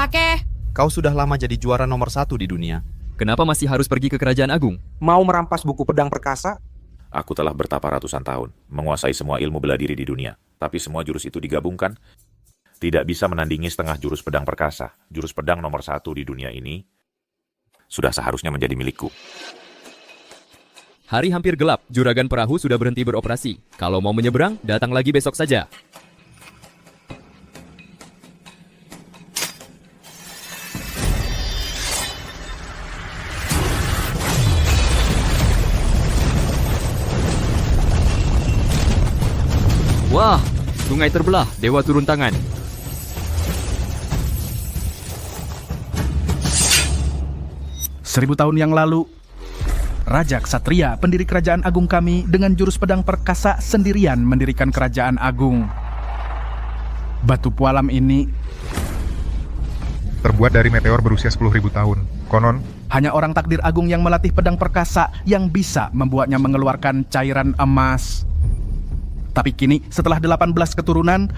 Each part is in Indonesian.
Kakek. Kau sudah lama jadi juara nomor 1 di dunia. Kenapa masih harus pergi ke Kerajaan Agung? Mau merampas buku pedang perkasa? Aku telah bertapa ratusan tahun, menguasai semua ilmu bela diri di dunia. Tapi semua jurus itu digabungkan, tidak bisa menandingi setengah jurus pedang perkasa. Jurus pedang nomor 1 di dunia ini sudah seharusnya menjadi milikku. Hari hampir gelap, juragan perahu sudah berhenti beroperasi. Kalau mau menyeberang, datang lagi besok saja. Wah, sungai terbelah, dewa turun tangan. Seribu tahun yang lalu, Raja Ksatria, pendiri kerajaan agung kami, dengan jurus pedang perkasa sendirian mendirikan kerajaan agung. Batu pualam ini terbuat dari meteor berusia 10.000 tahun. Konon, hanya orang takdir agung yang melatih pedang perkasa yang bisa membuatnya mengeluarkan cairan emas. Tapi kini, setelah 18 keturunan,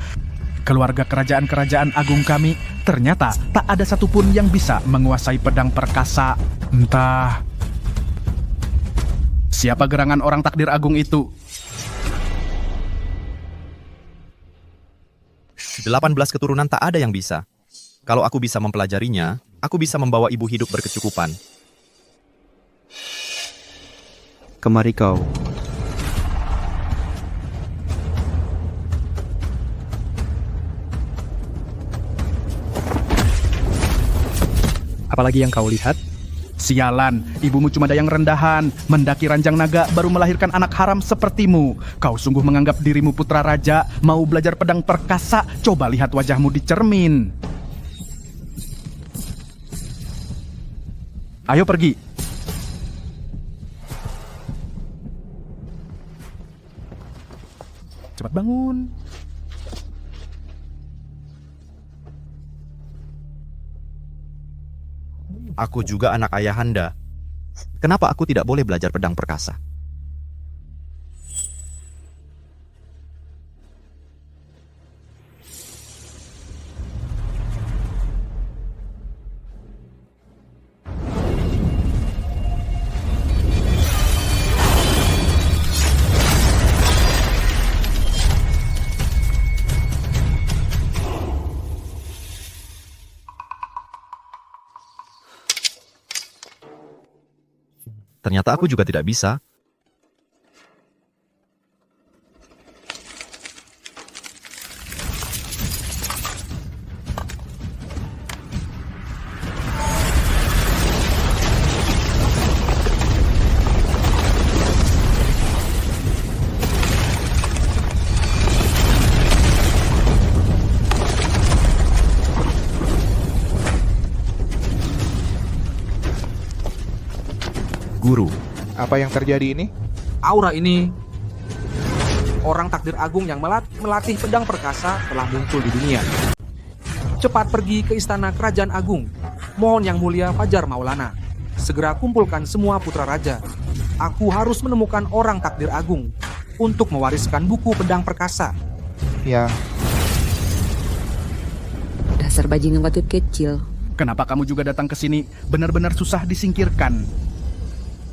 keluarga kerajaan-kerajaan agung kami, ternyata tak ada satupun yang bisa menguasai pedang perkasa. Entah siapa gerangan orang takdir agung itu. 18 keturunan tak ada yang bisa. Kalau aku bisa mempelajarinya, aku bisa membawa ibu hidup berkecukupan. Kemari kau. Apalagi yang kau lihat? Sialan, ibumu cuma dayang rendahan, mendaki ranjang naga baru melahirkan anak haram sepertimu. Kau sungguh menganggap dirimu putra raja, mau belajar pedang perkasa, coba lihat wajahmu di cermin. Ayo pergi. Cepat bangun. Aku juga anak ayahanda. Kenapa aku tidak boleh belajar pedang perkasa? Ternyata aku juga tidak bisa. Guru, apa yang terjadi ini? Aura ini, orang takdir agung yang melatih pedang perkasa telah muncul di dunia. Cepat pergi ke istana kerajaan agung. Mohon yang mulia Fajar Maulana, segera kumpulkan semua putra raja. Aku harus menemukan orang takdir agung untuk mewariskan buku pedang perkasa. Ya, Dasar bajingan batut kecil. Kenapa kamu juga datang ke sini? Benar-benar susah disingkirkan.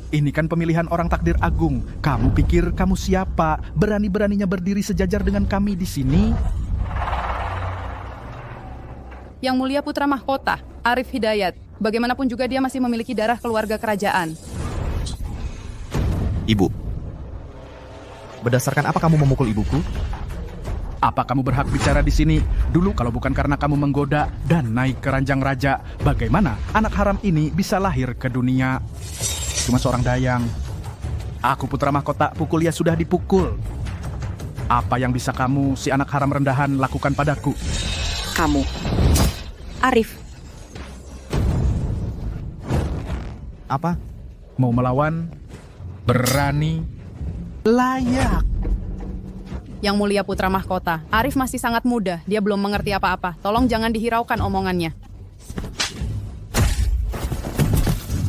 Ini kan pemilihan orang takdir agung. Kamu pikir kamu siapa? Berani-beraninya berdiri sejajar dengan kami di sini? Yang mulia putra mahkota, Arif Hidayat. Bagaimanapun juga dia masih memiliki darah keluarga kerajaan. Ibu. Berdasarkan apa kamu memukul ibuku? Apa kamu berhak bicara di sini? Dulu kalau bukan karena kamu menggoda dan naik ke ranjang raja, bagaimana anak haram ini bisa lahir ke dunia? Cuma seorang dayang. Aku putra mahkota, pukulnya sudah dipukul. Apa yang bisa kamu, si anak haram rendahan, lakukan padaku? Kamu. Arif. Apa? Mau melawan? Berani? Layak. Yang mulia putra mahkota, Arif masih sangat muda. Dia belum mengerti apa-apa. Tolong jangan dihiraukan omongannya.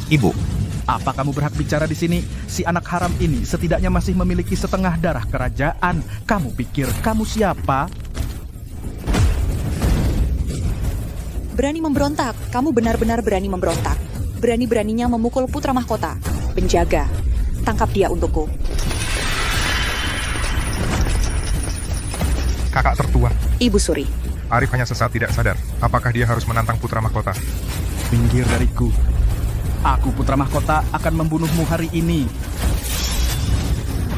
Ibu. Apa kamu berhak bicara di sini? Si anak haram ini setidaknya masih memiliki setengah darah kerajaan. Kamu pikir kamu siapa? Berani memberontak. Kamu benar-benar berani memberontak. Berani-beraninya memukul putra mahkota. Penjaga, tangkap dia untukku. Kakak tertua. Ibu Suri. Arif hanya sesaat tidak sadar. Apakah dia harus menantang putra mahkota? Minggir dariku. Aku putra mahkota akan membunuhmu hari ini.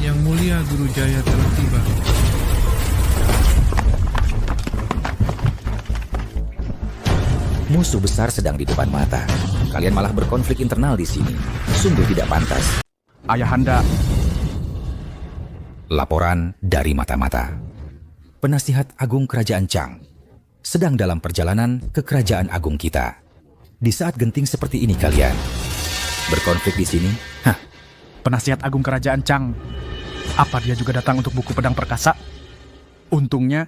Yang mulia Guru Jaya telah tiba. Musuh besar sedang di depan mata. Kalian malah berkonflik internal di sini. Sungguh tidak pantas. Ayahanda, Laporan dari mata-mata. Penasihat Agung Kerajaan Chang sedang dalam perjalanan ke Kerajaan Agung kita. Di saat genting seperti ini kalian berkonflik di sini? Hah? penasihat agung kerajaan Chang. Apa dia juga datang untuk buku pedang perkasa? Untungnya,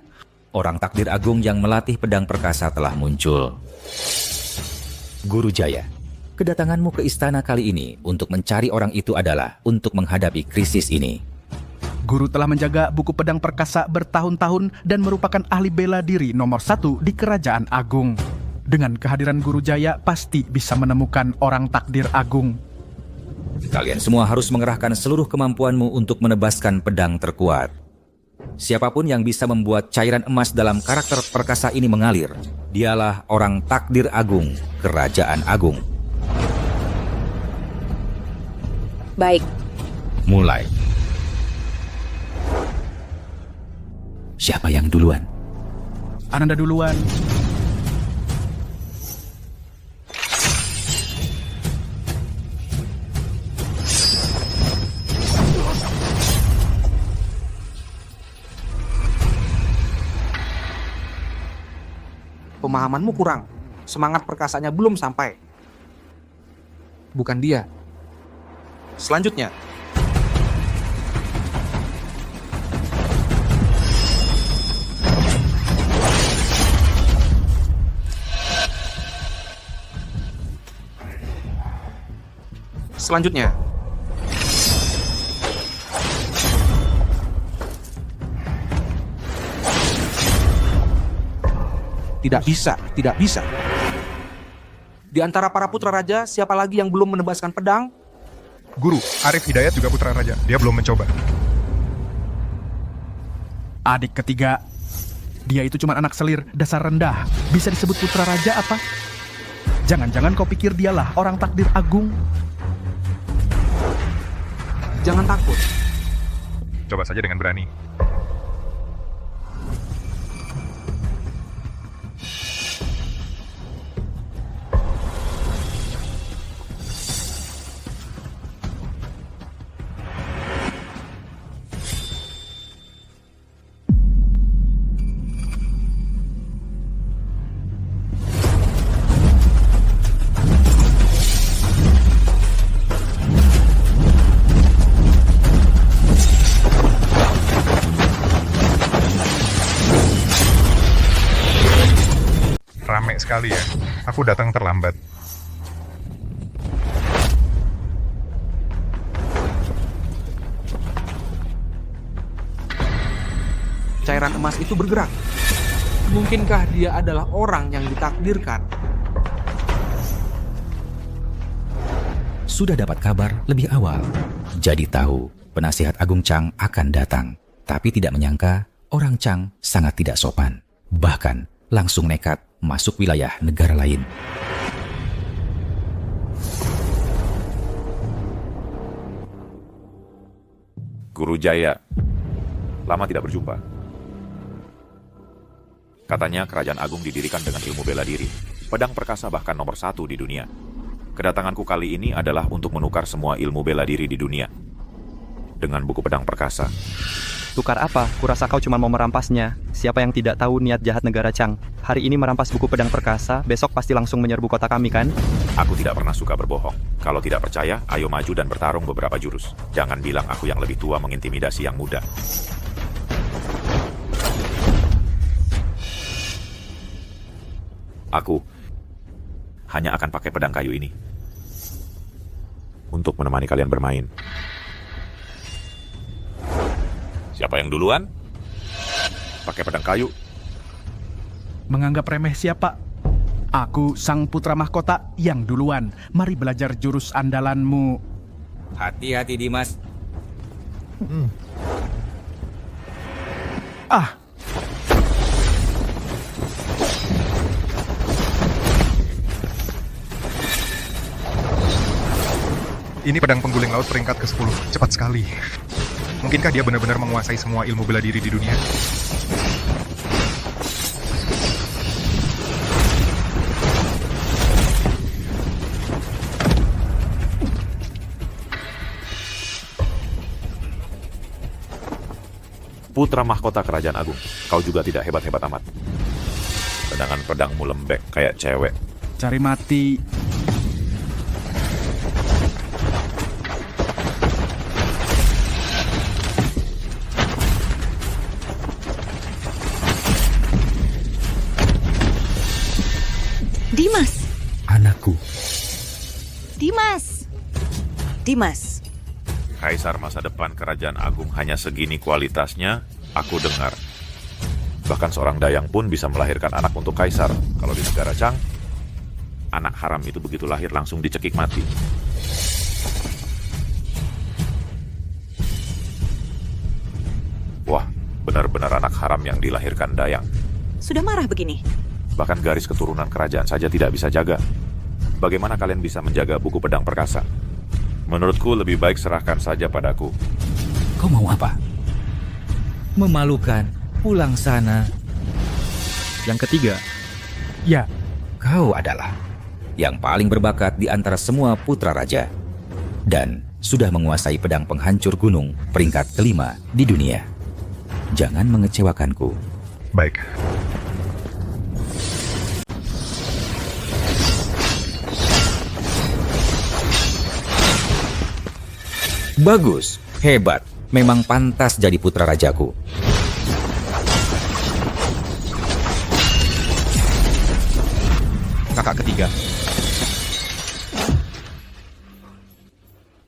orang takdir agung yang melatih pedang perkasa telah muncul. Guru Jaya, kedatanganmu ke istana kali ini untuk mencari orang itu adalah untuk menghadapi krisis ini. Guru telah menjaga buku pedang perkasa bertahun-tahun dan merupakan ahli bela diri nomor 1 di Kerajaan Agung. Dengan kehadiran Guru Jaya, pasti bisa menemukan orang takdir agung. Kalian semua harus mengerahkan seluruh kemampuanmu untuk menebaskan pedang terkuat. Siapapun yang bisa membuat cairan emas dalam karakter perkasa ini mengalir, dialah orang takdir agung Kerajaan Agung. Baik. Mulai. Siapa yang duluan? Ananda duluan. Pemahamanmu kurang. Semangat perkasanya belum sampai. Bukan dia. Selanjutnya. Selanjutnya. Tidak bisa, tidak bisa. Di antara para putra raja, siapa lagi yang belum menebaskan pedang? Guru, Arif Hidayat juga putra raja. Dia belum mencoba. Adik ketiga. Dia itu cuma anak selir, dasar rendah. Bisa disebut putra raja apa? Jangan-jangan kau pikir dialah orang takdir agung? Jangan takut. Coba saja dengan berani. Rame sekali ya. Aku datang terlambat. Cairan emas itu bergerak. Mungkinkah dia adalah orang yang ditakdirkan? Sudah dapat kabar lebih awal. Jadi tahu penasihat agung Chang akan datang. Tapi tidak menyangka orang Chang sangat tidak sopan. Bahkan langsung nekat masuk wilayah negara lain. Guru Jaya, lama tidak berjumpa. Katanya Kerajaan Agung didirikan dengan ilmu bela diri, pedang perkasa bahkan nomor 1 di dunia. Kedatanganku kali ini adalah untuk menukar semua ilmu bela diri di dunia dengan buku pedang perkasa. Tukar apa? Kurasa kau cuma mau merampasnya. Siapa yang tidak tahu niat jahat negara Chang? Hari ini merampas buku pedang perkasa, besok pasti langsung menyerbu kota kami kan? Aku tidak pernah suka berbohong. Kalau tidak percaya, ayo maju dan bertarung beberapa jurus. Jangan bilang aku yang lebih tua mengintimidasi yang muda. Aku hanya akan pakai pedang kayu ini untuk menemani kalian bermain. Siapa yang duluan? Pakai pedang kayu. Menganggap remeh siapa? Aku sang putra mahkota yang duluan. Mari belajar jurus andalanmu. Hati-hati Dimas. Ah, Ini pedang pengguling laut peringkat ke-10. Cepat sekali. Mungkinkah dia benar-benar menguasai semua ilmu bela diri di dunia? Putra mahkota kerajaan agung, kau juga tidak hebat-hebat amat. Tendangan pedangmu lembek kayak cewek. cari mati. Dimas! Anakku. Dimas! Dimas! Kaisar masa depan kerajaan agung hanya segini kualitasnya, aku dengar. Bahkan seorang dayang pun bisa melahirkan anak untuk kaisar. Kalau di negara Chang, anak haram itu begitu lahir langsung dicekik mati. Wah, benar-benar anak haram yang dilahirkan dayang. Sudah marah begini? Bahkan garis keturunan kerajaan saja tidak bisa jaga. Bagaimana kalian bisa menjaga buku pedang perkasa? Menurutku lebih baik serahkan saja padaku. Kau mau apa? Memalukan. Pulang sana. Yang ketiga, Ya, Kau adalah yang paling berbakat di antara semua putra raja. Dan sudah menguasai pedang penghancur gunung peringkat kelima di dunia. Jangan mengecewakanku. Baik. Bagus, hebat. Memang pantas jadi putra rajaku. Kakak ketiga,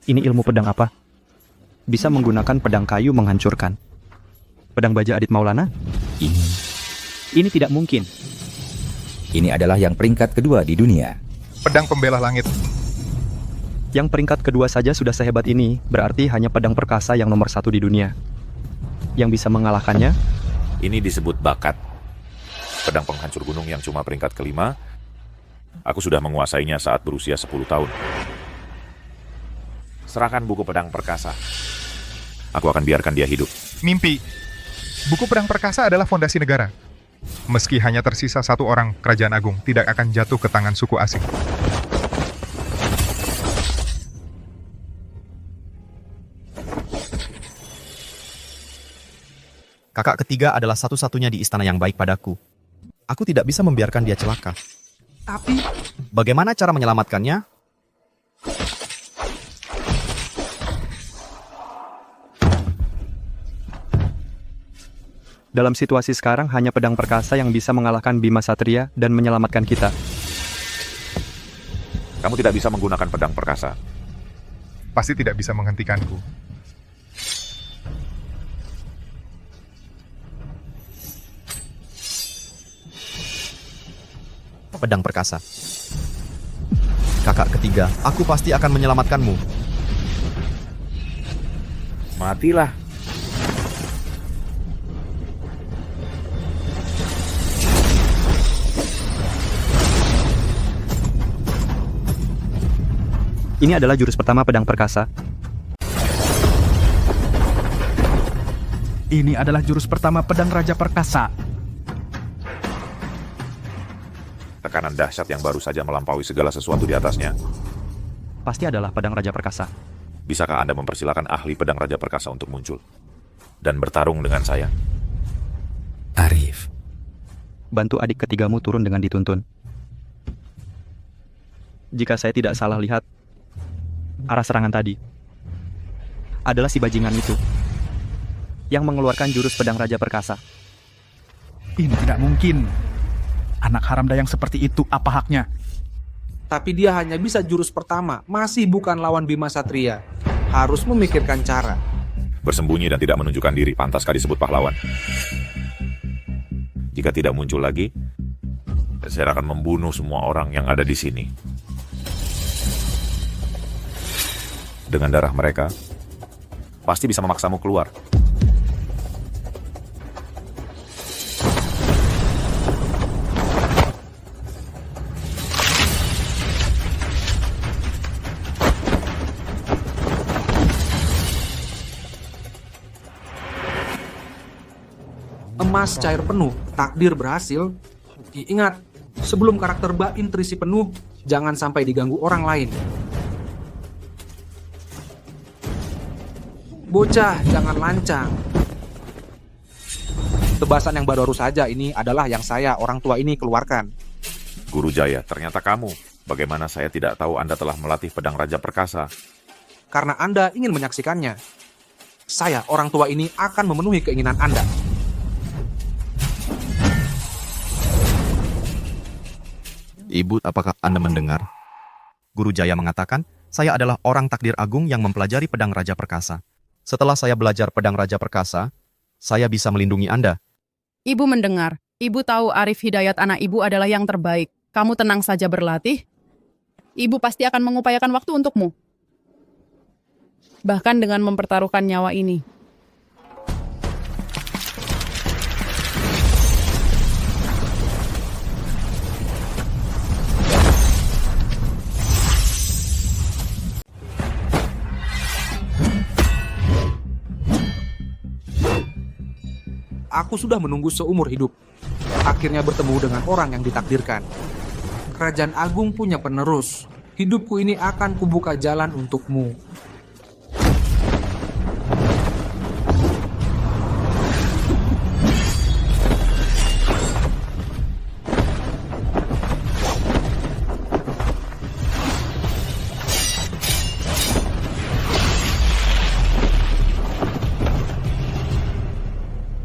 ini ilmu pedang apa? Bisa menggunakan pedang kayu menghancurkan. Pedang baja Adit Maulana? Ini tidak mungkin. Ini adalah yang peringkat kedua di dunia. Pedang pembela langit. Yang peringkat kedua saja sudah sehebat ini, berarti hanya pedang perkasa yang nomor 1 di dunia. Yang bisa mengalahkannya? Ini disebut bakat. Pedang penghancur gunung yang cuma peringkat kelima, aku sudah menguasainya saat berusia 10 tahun. Serahkan buku pedang perkasa. Aku akan biarkan dia hidup. Mimpi. Buku pedang perkasa adalah fondasi negara. Meski hanya tersisa satu orang, kerajaan agung tidak akan jatuh ke tangan suku asing. kakak ketiga adalah satu-satunya di istana yang baik padaku. Aku tidak bisa membiarkan dia celaka. Tapi, Bagaimana cara menyelamatkannya? Dalam situasi sekarang, hanya pedang perkasa yang bisa mengalahkan Bima Satria dan menyelamatkan kita. Kamu tidak bisa menggunakan pedang perkasa. Pasti tidak bisa menghentikanku. Pedang perkasa. Kakak ketiga, aku pasti akan menyelamatkanmu. Matilah. Ini adalah jurus pertama pedang perkasa. Ini adalah jurus pertama pedang Raja Perkasa. Tekanan dahsyat yang baru saja melampaui segala sesuatu di atasnya. Pasti adalah pedang Raja Perkasa. Bisakah Anda mempersilakan ahli pedang Raja Perkasa untuk muncul dan bertarung dengan saya? Arif. Bantu adik ketigamu turun dengan dituntun. Jika saya tidak salah lihat, arah serangan tadi adalah si bajingan itu yang mengeluarkan jurus pedang Raja Perkasa. Ini tidak mungkin. Anak haram dayang seperti itu, apa haknya? tapi dia hanya bisa jurus pertama, masih bukan lawan Bima Satria. Harus memikirkan cara. Bersembunyi dan tidak menunjukkan diri, pantaskah disebut pahlawan? Jika tidak muncul lagi, Saya akan membunuh semua orang yang ada di sini. Dengan darah mereka, pasti bisa memaksamu keluar. Emas cair penuh, takdir berhasil. Ingat, sebelum karakter Bain terisi penuh, jangan sampai diganggu orang lain. Bocah, jangan lancang. Tebasan yang baru saja ini adalah yang saya, orang tua ini, keluarkan. Guru Jaya, ternyata kamu. Bagaimana saya tidak tahu Anda telah melatih pedang Raja Perkasa? Karena Anda ingin menyaksikannya. Saya, orang tua ini, akan memenuhi keinginan Anda. Ibu, apakah Anda mendengar? Guru Jaya mengatakan, saya adalah orang takdir agung yang mempelajari pedang Raja Perkasa. Setelah saya belajar pedang Raja Perkasa, saya bisa melindungi Anda. Ibu mendengar. Ibu tahu Arif Hidayat anak ibu adalah yang terbaik. Kamu tenang saja berlatih. Ibu pasti akan mengupayakan waktu untukmu. Bahkan dengan mempertaruhkan nyawa ini. Aku sudah menunggu seumur hidup. Akhirnya bertemu dengan orang yang ditakdirkan. Kerajaan Agung punya penerus. Hidupku ini akan kubuka jalan untukmu.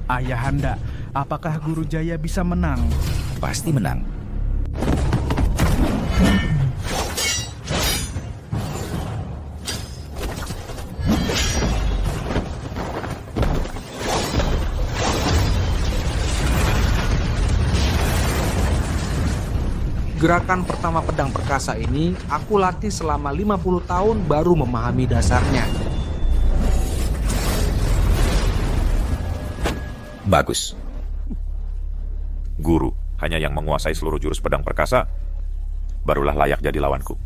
Ayahanda, apakah Guru Jaya bisa menang? Pasti menang. Gerakan pertama pedang perkasa ini aku latih selama 50 tahun baru memahami dasarnya. Bagus. Guru, hanya yang menguasai seluruh jurus pedang perkasa, barulah layak jadi lawanku.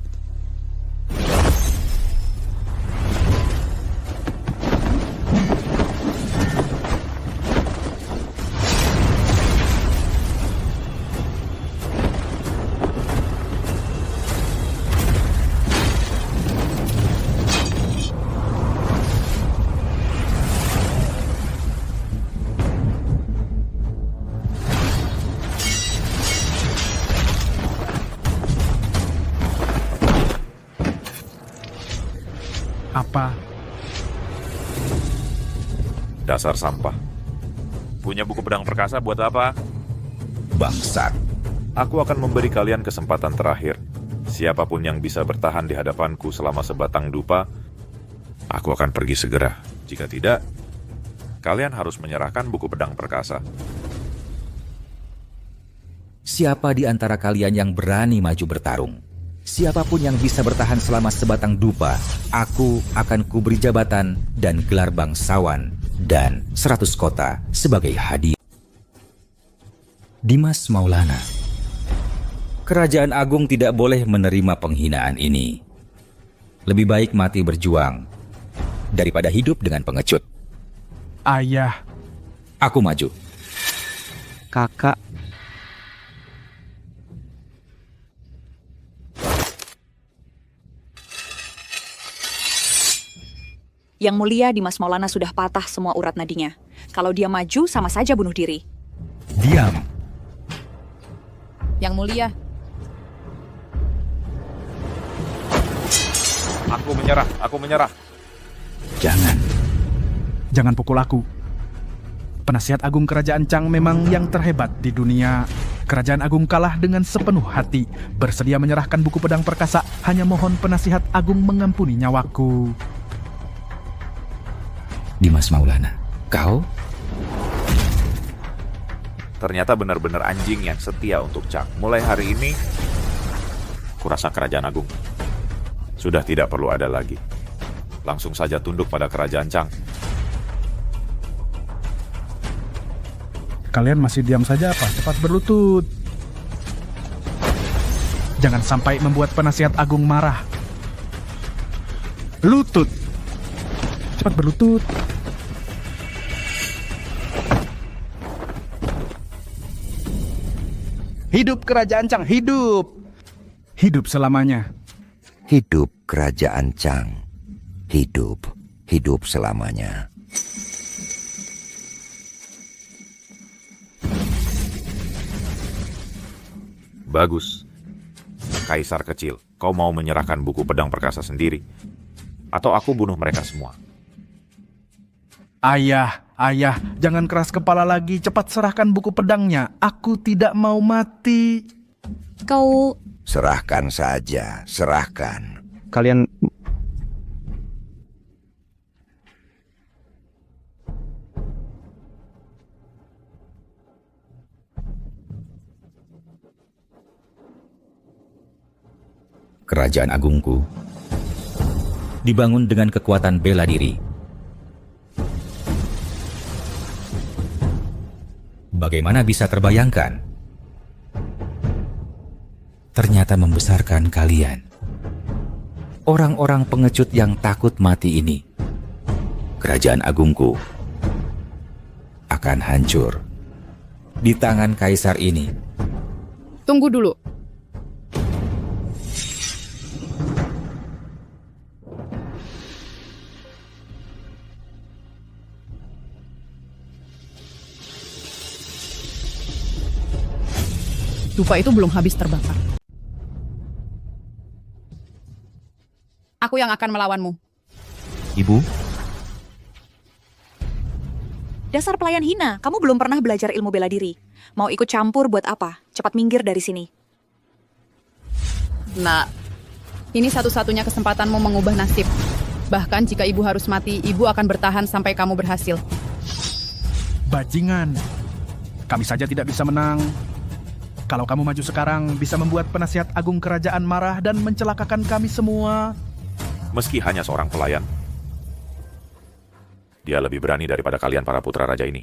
Apa? Dasar sampah. Punya buku pedang perkasa buat apa? Bangsat. Aku akan memberi kalian kesempatan terakhir. Siapapun yang bisa bertahan di hadapanku selama sebatang dupa, aku akan pergi segera. Jika tidak, kalian harus menyerahkan buku pedang perkasa. Siapa di antara kalian yang berani maju bertarung? Siapapun yang bisa bertahan selama sebatang dupa, aku akan kuberi jabatan dan gelar bangsawan dan 100 kota sebagai hadiah. Dimas Maulana. Kerajaan Agung tidak boleh menerima penghinaan ini. Lebih baik mati berjuang daripada hidup dengan pengecut. Ayah. Aku maju. Kakak. Yang mulia Dimas Maulana sudah patah semua urat nadinya. Kalau dia maju, sama saja bunuh diri. Diam. Yang mulia. Aku menyerah. Jangan. Jangan pukul aku. Penasihat Agung Kerajaan Chang memang yang terhebat di dunia. Kerajaan Agung kalah dengan sepenuh hati. Bersedia menyerahkan buku pedang perkasa. Hanya mohon penasihat Agung mengampuni nyawaku. Dimas Maulana, kau? Ternyata benar-benar anjing yang setia untuk Chang. Mulai hari ini, kurasa kerajaan agung sudah tidak perlu ada lagi. Langsung saja tunduk pada kerajaan Chang. Kalian masih diam saja apa? Cepat berlutut. Jangan sampai membuat penasihat agung marah. Lutut. Cepat berlutut. Hidup kerajaan Chang, hidup. Hidup selamanya. Hidup kerajaan Chang. Hidup. Hidup selamanya. Bagus. Kaisar kecil, kau mau menyerahkan buku pedang perkasa sendiri? Atau aku bunuh mereka semua? Ayah, jangan keras kepala lagi. Cepat serahkan buku pedangnya. Aku tidak mau mati. Kau... Serahkan saja, serahkan. Kalian... Kerajaan agungku dibangun dengan kekuatan bela diri. Bagaimana bisa terbayangkan? Ternyata membesarkan kalian. Orang-orang pengecut yang takut mati ini. Kerajaan agungku akan hancur di tangan kaisar ini. Tunggu dulu. Dupa itu belum habis terbakar. Aku yang akan melawanmu. Ibu, Dasar pelayan hina, kamu belum pernah belajar ilmu bela diri. Mau ikut campur buat apa? Cepat minggir dari sini. Nah, ini satu-satunya kesempatanmu mengubah nasib. Bahkan jika ibu harus mati, ibu akan bertahan sampai kamu berhasil. Bajingan. Kami saja tidak bisa menang. Kalau kamu maju sekarang, bisa membuat penasihat agung kerajaan marah dan mencelakakan kami semua. Meski hanya seorang pelayan, dia lebih berani daripada kalian para putra raja ini.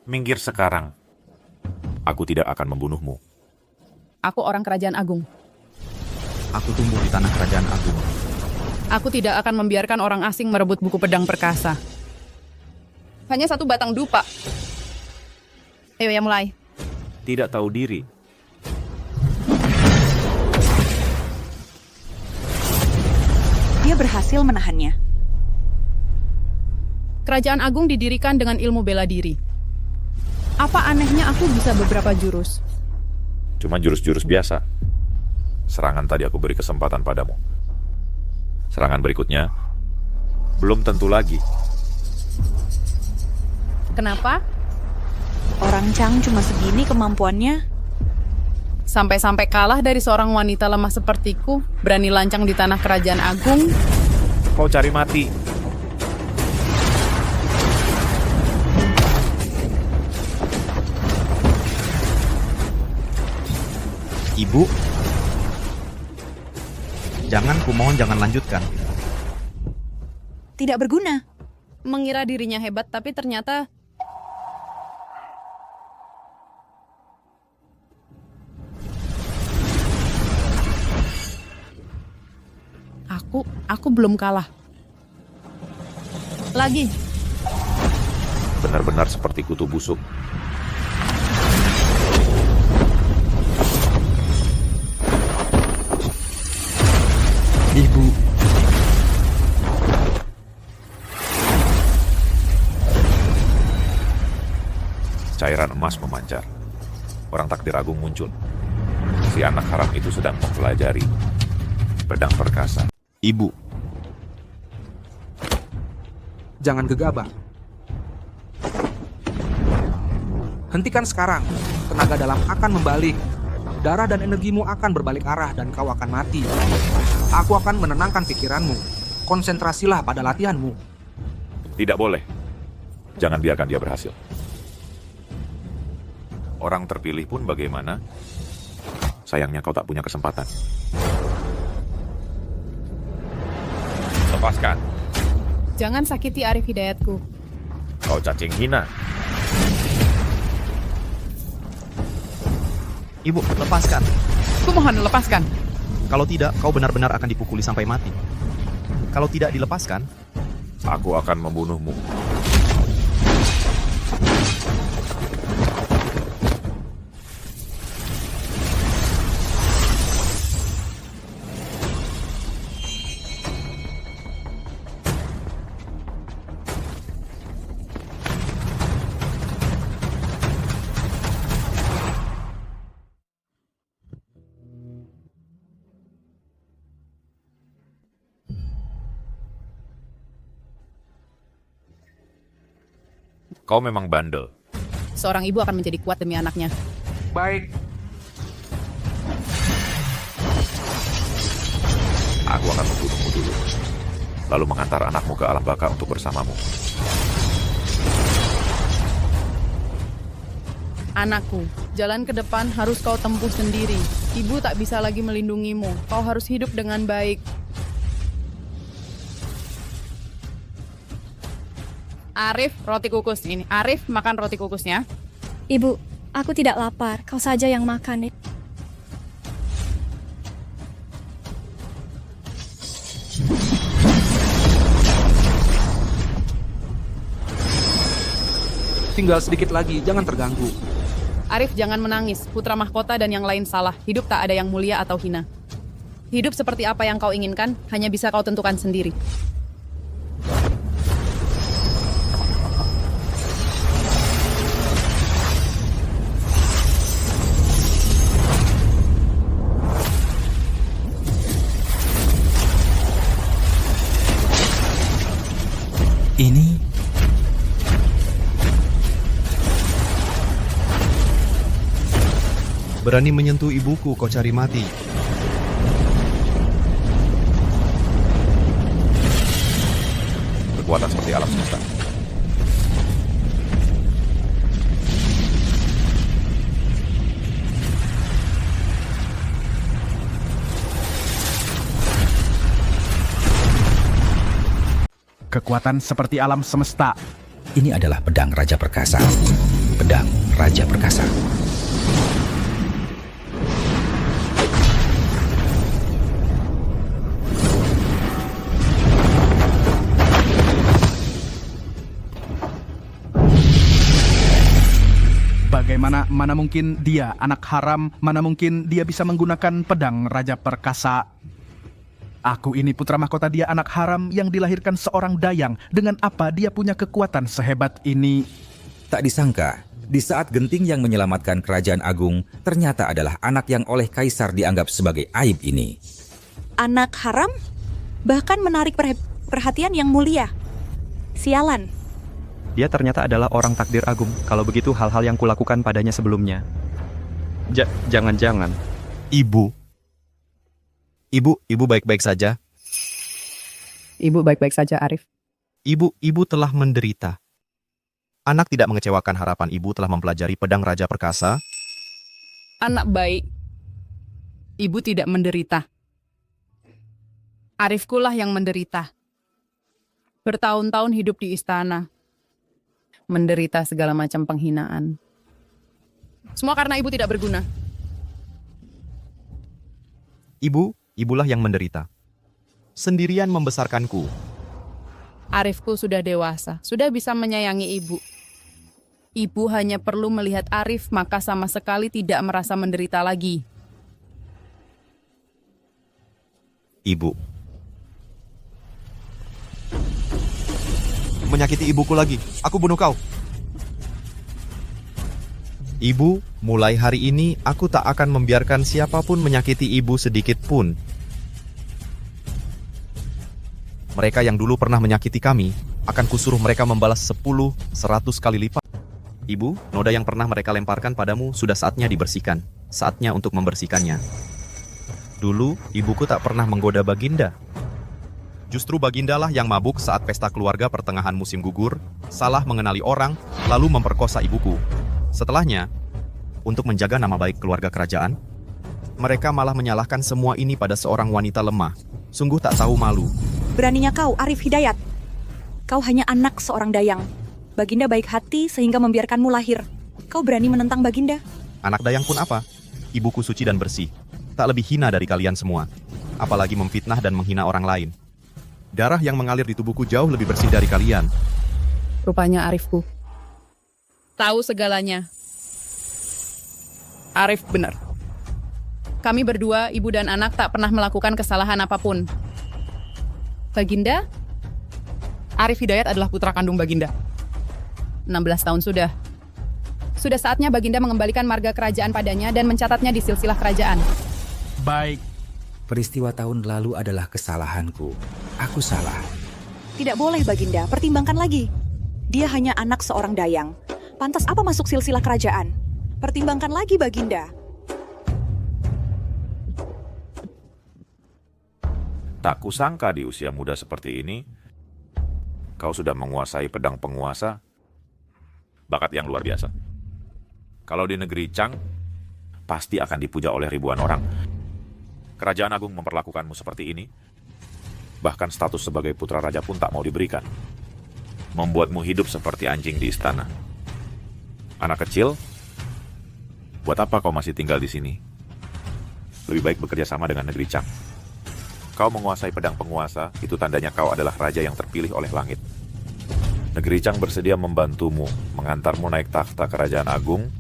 Minggir sekarang. Aku tidak akan membunuhmu. Aku orang kerajaan agung. aku tumbuh di tanah kerajaan agung. Aku tidak akan membiarkan orang asing merebut buku pedang perkasa. Hanya satu batang dupa. Ayo ya mulai. Tidak tahu diri. Dia berhasil menahannya. Kerajaan agung didirikan dengan ilmu bela diri. Apa anehnya aku bisa beberapa jurus? Cuma jurus-jurus biasa. Serangan tadi aku beri kesempatan padamu. Serangan berikutnya belum tentu lagi. Kenapa? Orang Chang cuma segini kemampuannya. Sampai-sampai kalah dari seorang wanita lemah sepertiku, berani lancang di tanah kerajaan agung. Kau cari mati. Ibu, jangan, kumohon jangan lanjutkan. Tidak berguna. Mengira dirinya hebat, tapi ternyata... Aku belum kalah. Lagi. Benar-benar seperti kutu busuk. Ibu. Cairan emas memancar. Orang takdir agung muncul. Si anak haram itu sedang mempelajari pedang perkasa. Ibu, Jangan gegabah. Hentikan sekarang. Tenaga dalam akan membalik. Darah dan energimu akan berbalik arah dan kau akan mati. Aku akan menenangkan pikiranmu. Konsentrasilah pada latihanmu. Tidak boleh. Jangan biarkan dia berhasil. Orang terpilih pun bagaimana? Sayangnya kau tak punya kesempatan. Lepaskan. Jangan sakiti Arif Hidayatku. Kau cacing hina. Ibu, lepaskan. Kumohon lepaskan. Kalau tidak, kau benar-benar akan dipukuli sampai mati. Kalau tidak dilepaskan, Aku akan membunuhmu. Kau memang bandel. Seorang ibu akan menjadi kuat demi anaknya. Baik, Aku akan membunuhmu dulu. Lalu mengantar anakmu ke alam baka untuk bersamamu. Anakku, jalan ke depan harus kau tempuh sendiri. Ibu tak bisa lagi melindungimu. Kau harus hidup dengan baik. Arif, roti kukus ini. Arif, makan roti kukusnya. Ibu, aku tidak lapar. Kau saja yang makan. tinggal sedikit lagi, jangan terganggu. Arif, jangan menangis. Putra mahkota dan yang lain salah. Hidup tak ada yang mulia atau hina. Hidup seperti apa yang kau inginkan, hanya bisa kau tentukan sendiri. Ini berani menyentuh ibuku, kau cari mati. Kekuatan seperti alam semesta. Kekuatan seperti alam semesta. Ini adalah pedang Raja Perkasa. Pedang Raja Perkasa. Bagaimana, mana mungkin dia anak haram, mana mungkin dia bisa menggunakan pedang Raja Perkasa. Aku ini putra mahkota, dia anak haram yang dilahirkan seorang dayang. Dengan apa dia punya kekuatan sehebat ini? Tak disangka, di saat Genting yang menyelamatkan Kerajaan Agung, ternyata adalah anak yang oleh Kaisar dianggap sebagai aib ini. Anak haram? Bahkan menarik perhatian yang mulia. Sialan. Dia ternyata adalah orang takdir agung. Kalau begitu hal-hal yang kulakukan padanya sebelumnya. Jangan-jangan. Ibu baik-baik saja. Ibu baik-baik saja, Arif. Ibu telah menderita. Anak tidak mengecewakan harapan ibu telah mempelajari pedang Raja Perkasa. Anak baik. Ibu tidak menderita. Arifkulah yang menderita. Bertahun-tahun hidup di istana. Menderita segala macam penghinaan. Semua karena ibu tidak berguna. Ibulah yang menderita. Sendirian membesarkanku. Arifku sudah dewasa, sudah bisa menyayangi ibu. Ibu hanya perlu melihat Arif, maka sama sekali tidak merasa menderita lagi. Ibu. Menyakiti ibuku lagi. Aku bunuh kau. Ibu, mulai hari ini aku tak akan membiarkan siapapun menyakiti ibu sedikit pun. Mereka yang dulu pernah menyakiti kami, akan kusuruh mereka membalas 10-100 kali lipat. Ibu, noda yang pernah mereka lemparkan padamu sudah saatnya dibersihkan. Saatnya untuk membersihkannya. Dulu, ibuku tak pernah menggoda Baginda. Justru Bagindalah yang mabuk saat pesta keluarga pertengahan musim gugur, salah mengenali orang, lalu memperkosa ibuku. Setelahnya, untuk menjaga nama baik keluarga kerajaan, mereka malah menyalahkan semua ini pada seorang wanita lemah. Sungguh tak tahu malu. Beraninya kau, Arif Hidayat. Kau hanya anak seorang dayang. Baginda baik hati sehingga membiarkanmu lahir. Kau berani menentang Baginda? Anak dayang pun apa? Ibuku suci dan bersih. Tak lebih hina dari kalian semua. Apalagi memfitnah dan menghina orang lain. Darah yang mengalir di tubuhku jauh lebih bersih dari kalian. Rupanya Arifku tahu segalanya. Arif benar. Kami berdua, ibu dan anak, tak pernah melakukan kesalahan apapun. Baginda, Arif Hidayat adalah putra kandung Baginda. 16 tahun sudah. Sudah saatnya Baginda mengembalikan marga kerajaan padanya dan mencatatnya di silsilah kerajaan. Baik. Peristiwa tahun lalu adalah kesalahanku. Aku salah. Tidak boleh, Baginda. Pertimbangkan lagi. Dia hanya anak seorang dayang. Pantas apa masuk silsilah kerajaan? Pertimbangkan lagi, Baginda. Tak kusangka di usia muda seperti ini, kau sudah menguasai pedang penguasa. Bakat yang luar biasa. Kalau di negeri Chang, pasti akan dipuja oleh ribuan orang. Kerajaan Agung memperlakukanmu seperti ini. Bahkan status sebagai putra raja pun tak mau diberikan. Membuatmu hidup seperti anjing di istana. Anak kecil, buat apa kau masih tinggal di sini? Lebih baik bekerja sama dengan negeri Chang. Kau menguasai pedang penguasa, itu tandanya kau adalah raja yang terpilih oleh langit. Negeri Chang bersedia membantumu, mengantarmu naik takhta kerajaan agung,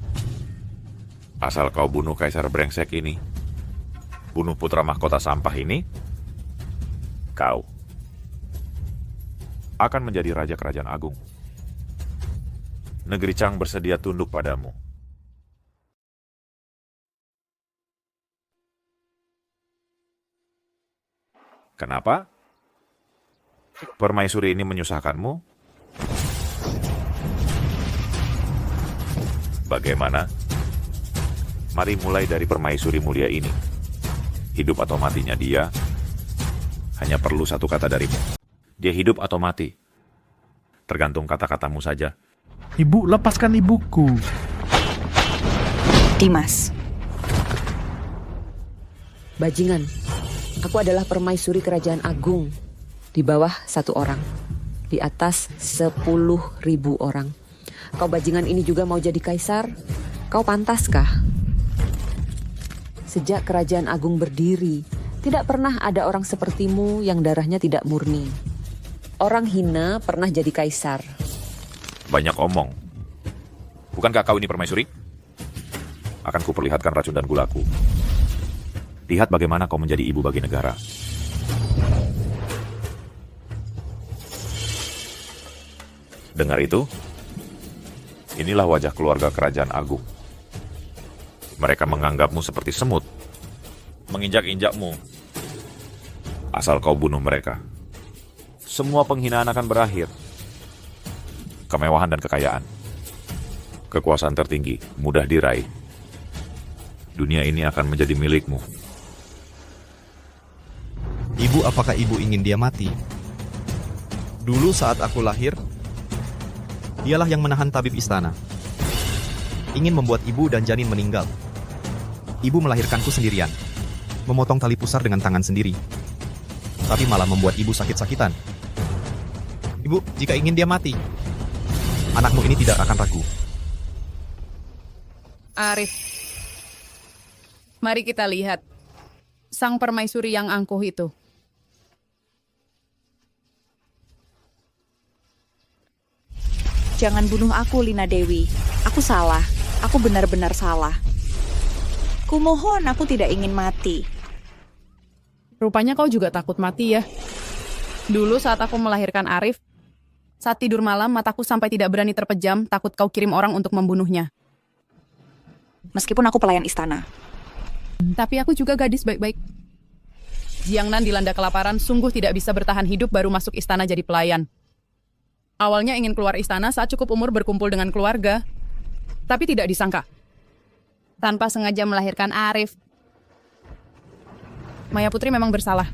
asal kau bunuh kaisar brengsek ini, bunuh putra mahkota sampah ini, kau akan menjadi raja kerajaan agung. Negeri Chang bersedia tunduk padamu. Kenapa? Permaisuri ini menyusahkanmu? Bagaimana? Mari mulai dari permaisuri mulia ini. Hidup atau matinya dia hanya perlu satu kata darimu. Dia hidup atau mati. Tergantung kata-katamu saja. Ibu, lepaskan ibuku. Dimas. Bajingan, aku adalah permaisuri kerajaan agung. Di bawah 1 orang. Di atas 10.000 orang. Kau bajingan ini juga mau jadi kaisar? Kau pantaskah? Sejak kerajaan agung berdiri, tidak pernah ada orang sepertimu yang darahnya tidak murni. Orang hina pernah jadi kaisar. Banyak omong. Bukankah kau ini permaisuri? Akan kuperlihatkan racun dan gulaku. Lihat bagaimana kau menjadi ibu bagi negara. Dengar itu? Inilah wajah keluarga kerajaan agung. Mereka menganggapmu seperti semut, menginjak-injakmu. Asal kau bunuh mereka, semua penghinaan akan berakhir. Kemewahan dan kekayaan, kekuasaan tertinggi, mudah diraih. Dunia ini akan menjadi milikmu. Ibu, apakah ibu ingin dia mati? Dulu saat aku lahir, dialah yang menahan tabib istana. Ingin membuat ibu dan janin meninggal. Ibu melahirkanku sendirian, memotong tali pusar dengan tangan sendiri. Tapi malah membuat ibu sakit-sakitan. Ibu, jika ingin dia mati, anakmu ini tidak akan ragu. Arif, mari kita lihat sang permaisuri yang angkuh itu. Jangan bunuh aku, Lina Dewi. Aku salah. Aku benar-benar salah. Kumohon, aku tidak ingin mati. Rupanya kau juga takut mati ya. Dulu saat aku melahirkan Arif, saat tidur malam mataku sampai tidak berani terpejam, takut kau kirim orang untuk membunuhnya. Meskipun aku pelayan istana. Tapi aku juga gadis baik-baik. Jiangnan dilanda kelaparan, sungguh tidak bisa bertahan hidup baru masuk istana jadi pelayan. Awalnya ingin keluar istana saat cukup umur berkumpul dengan keluarga. Tapi tidak disangka, tanpa sengaja melahirkan Arif. Maya Putri memang bersalah.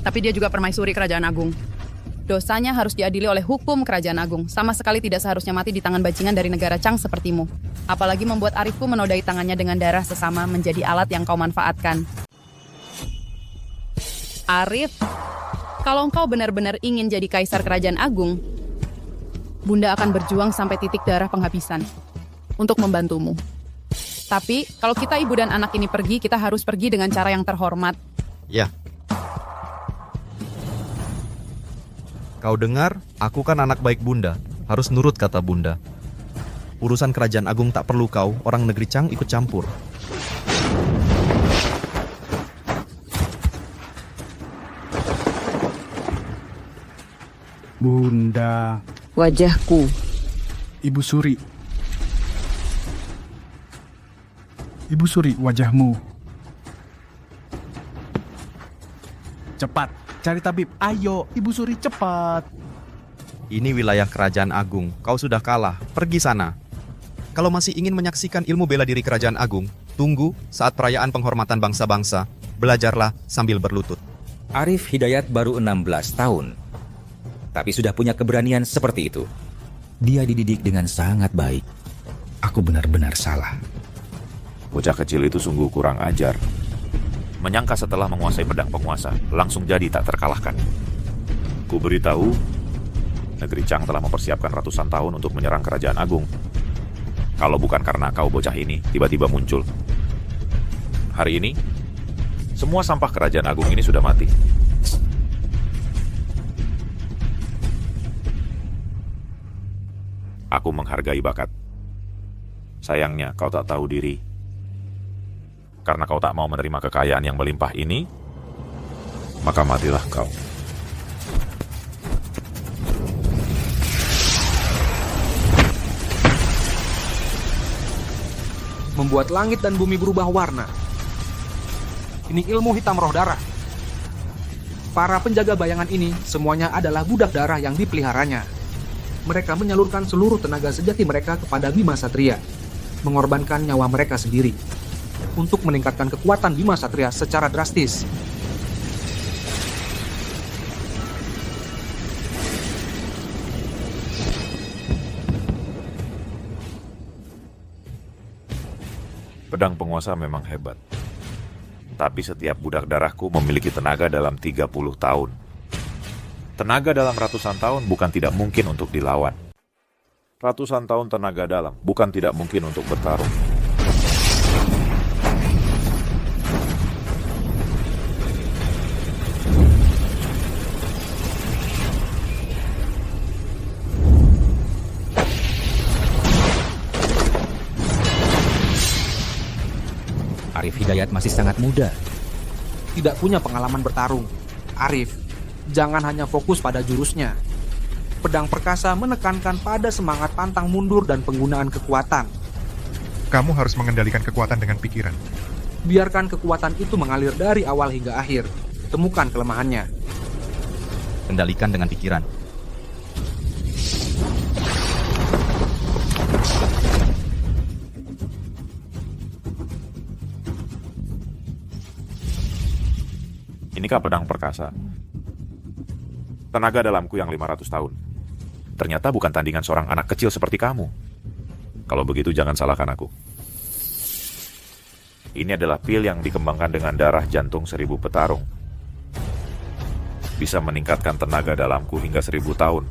Tapi dia juga permaisuri kerajaan agung. Dosanya harus diadili oleh hukum Kerajaan Agung. Sama sekali tidak seharusnya mati di tangan bajingan dari negara Chang sepertimu. Apalagi membuat Arifku menodai tangannya dengan darah sesama menjadi alat yang kau manfaatkan. Arif, kalau engkau benar-benar ingin jadi kaisar Kerajaan Agung, Bunda akan berjuang sampai titik darah penghabisan untuk membantumu. Tapi, kalau kita ibu dan anak ini pergi, kita harus pergi dengan cara yang terhormat. Ya. Kau dengar, aku kan anak baik Bunda. Harus nurut kata Bunda. Urusan Kerajaan Agung tak perlu kau, orang negeri Chang, ikut campur. Bunda. Wajahku. Ibu Suri. Ibu Suri, wajahmu. Cepat, cari tabib. Ayo, Ibu Suri, cepat. Ini wilayah Kerajaan Agung. Kau sudah kalah. Pergi sana. Kalau masih ingin menyaksikan ilmu bela diri Kerajaan Agung, tunggu saat perayaan penghormatan bangsa-bangsa. Belajarlah sambil berlutut. Arif Hidayat baru 16 tahun. Tapi sudah punya keberanian seperti itu. Dia dididik dengan sangat baik. Aku benar-benar salah. Bocah kecil itu sungguh kurang ajar. Menyangka setelah menguasai pedang penguasa, langsung jadi tak terkalahkan. Ku beritahu, negeri Chang telah mempersiapkan ratusan tahun untuk menyerang Kerajaan Agung. Kalau bukan karena kau bocah ini tiba-tiba muncul. Hari ini, semua sampah Kerajaan Agung ini sudah mati. Aku menghargai bakat. Sayangnya kau tak tahu diri. Karena kau tak mau menerima kekayaan yang melimpah ini, maka matilah kau. Membuat langit dan bumi berubah warna. Ini ilmu hitam roh darah. Para penjaga bayangan ini semuanya adalah budak darah yang dipeliharanya. Mereka menyalurkan seluruh tenaga sejati mereka kepada Bima Satria, mengorbankan nyawa mereka sendiri untuk meningkatkan kekuatan Bima Satria secara drastis. Pedang penguasa memang hebat. Tapi setiap budak darahku memiliki tenaga dalam 30 tahun. Tenaga dalam ratusan tahun bukan tidak mungkin untuk dilawan. Ratusan tahun tenaga dalam bukan tidak mungkin untuk bertarung. Arif Hidayat masih sangat muda. Tidak punya pengalaman bertarung. Arif, jangan hanya fokus pada jurusnya. Pedang perkasa menekankan pada semangat pantang mundur dan penggunaan kekuatan. Kamu harus mengendalikan kekuatan dengan pikiran. Biarkan kekuatan itu mengalir dari awal hingga akhir. Temukan kelemahannya. Kendalikan dengan pikiran. Inikah pedang perkasa? Tenaga dalamku yang 500 tahun. Ternyata bukan tandingan seorang anak kecil seperti kamu. Kalau begitu jangan salahkan aku. Ini adalah pil yang dikembangkan dengan darah jantung 1000 petarung. Bisa meningkatkan tenaga dalamku hingga 1000 tahun.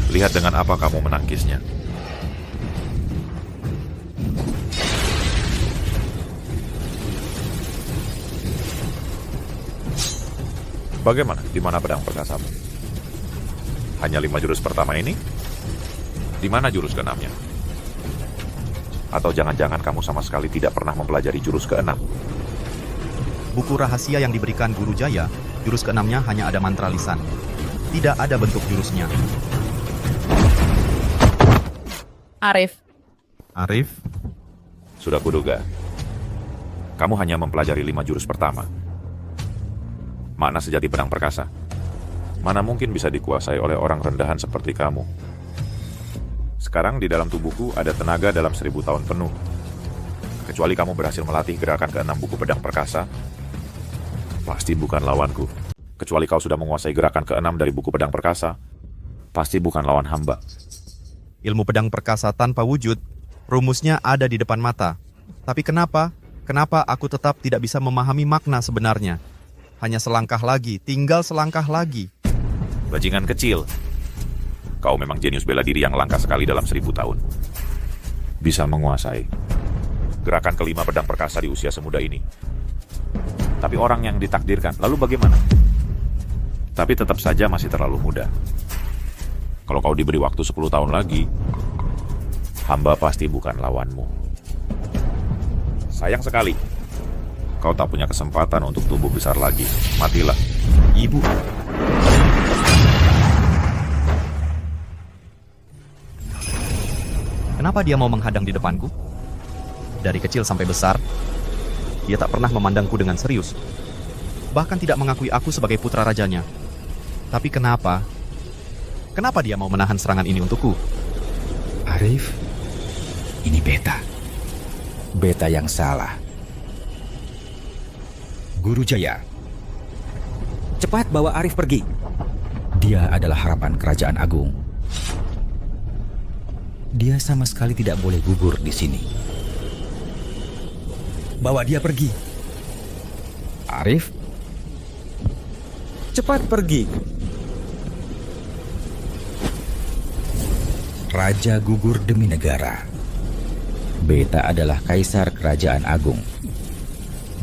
Lihat dengan apa kamu menangkisnya. Bagaimana? Di mana pedang perkasamu? Hanya 5 jurus pertama ini? Di mana jurus ke-6-nya? Atau jangan-jangan kamu sama sekali tidak pernah mempelajari jurus ke-6? Buku rahasia yang diberikan Guru Jaya, jurus ke-6-nya hanya ada mantra lisan. Tidak ada bentuk jurusnya. Arif. Arif? Sudah kuduga. Kamu hanya mempelajari 5 jurus pertama. Makna sejati pedang perkasa. Mana mungkin bisa dikuasai oleh orang rendahan seperti kamu. Sekarang di dalam tubuhku ada tenaga dalam 1000 tahun penuh. Kecuali kamu berhasil melatih gerakan ke-6 buku pedang perkasa, pasti bukan lawanku. Kecuali kau sudah menguasai gerakan ke-6 dari buku pedang perkasa, pasti bukan lawan hamba. Ilmu pedang perkasa tanpa wujud, rumusnya ada di depan mata. Tapi kenapa aku tetap tidak bisa memahami makna sebenarnya? Hanya selangkah lagi, tinggal selangkah lagi. Bajingan kecil, kau memang jenius bela diri yang langka sekali dalam 1000 tahun. Bisa menguasai gerakan ke-5 pedang perkasa di usia semuda ini. Tapi orang yang ditakdirkan, lalu bagaimana? Tapi tetap saja masih terlalu muda. Kalau kau diberi waktu 10 tahun lagi, hamba pasti bukan lawanmu. Sayang sekali, kau tak punya kesempatan untuk tumbuh besar lagi. Matilah. Ibu. Kenapa dia mau menghadang di depanku? Dari kecil sampai besar, dia tak pernah memandangku dengan serius. Bahkan tidak mengakui aku sebagai putra rajanya. Tapi kenapa? Kenapa dia mau menahan serangan ini untukku? Arif, ini Beta. Beta yang salah. Guru Jaya, cepat bawa Arif pergi. Dia adalah harapan kerajaan agung. Dia sama sekali tidak boleh gugur di sini. Bawa dia pergi. Arif, cepat pergi. Raja gugur demi negara. Beta adalah kaisar kerajaan agung.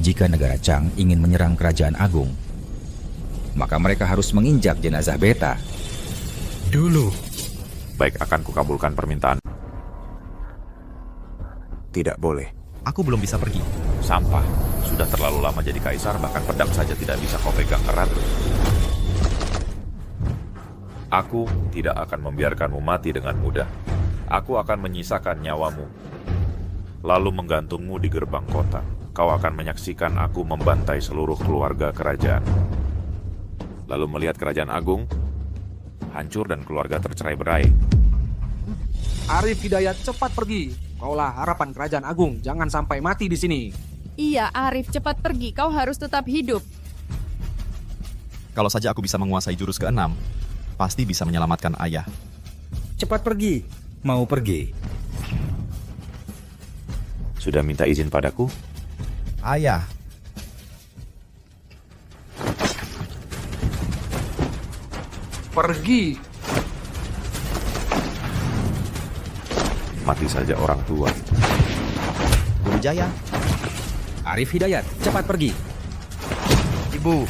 Jika negara Chang ingin menyerang kerajaan agung, maka mereka harus menginjak jenazah Beta dulu. Baik, akan kukabulkan permintaan. Tidak boleh. Aku belum bisa pergi. Sampah. Sudah terlalu lama jadi kaisar, bahkan pedang saja tidak bisa kau pegang erat. Aku tidak akan membiarkanmu mati dengan mudah. Aku akan menyisakan nyawamu, lalu menggantungmu di gerbang kota. Kau akan menyaksikan aku membantai seluruh keluarga kerajaan. Lalu melihat kerajaan agung hancur dan keluarga tercerai-berai. Arif Hidayat, cepat pergi. Kaulah harapan kerajaan agung, jangan sampai mati di sini. Iya, Arif, cepat pergi. Kau harus tetap hidup. Kalau saja aku bisa menguasai jurus ke-6, pasti bisa menyelamatkan ayah. Cepat pergi. Mau pergi? Sudah minta izin padaku? Ayah. Pergi. Mati saja orang tua. Guru Jaya. Arif Hidayat, cepat pergi. Ibu.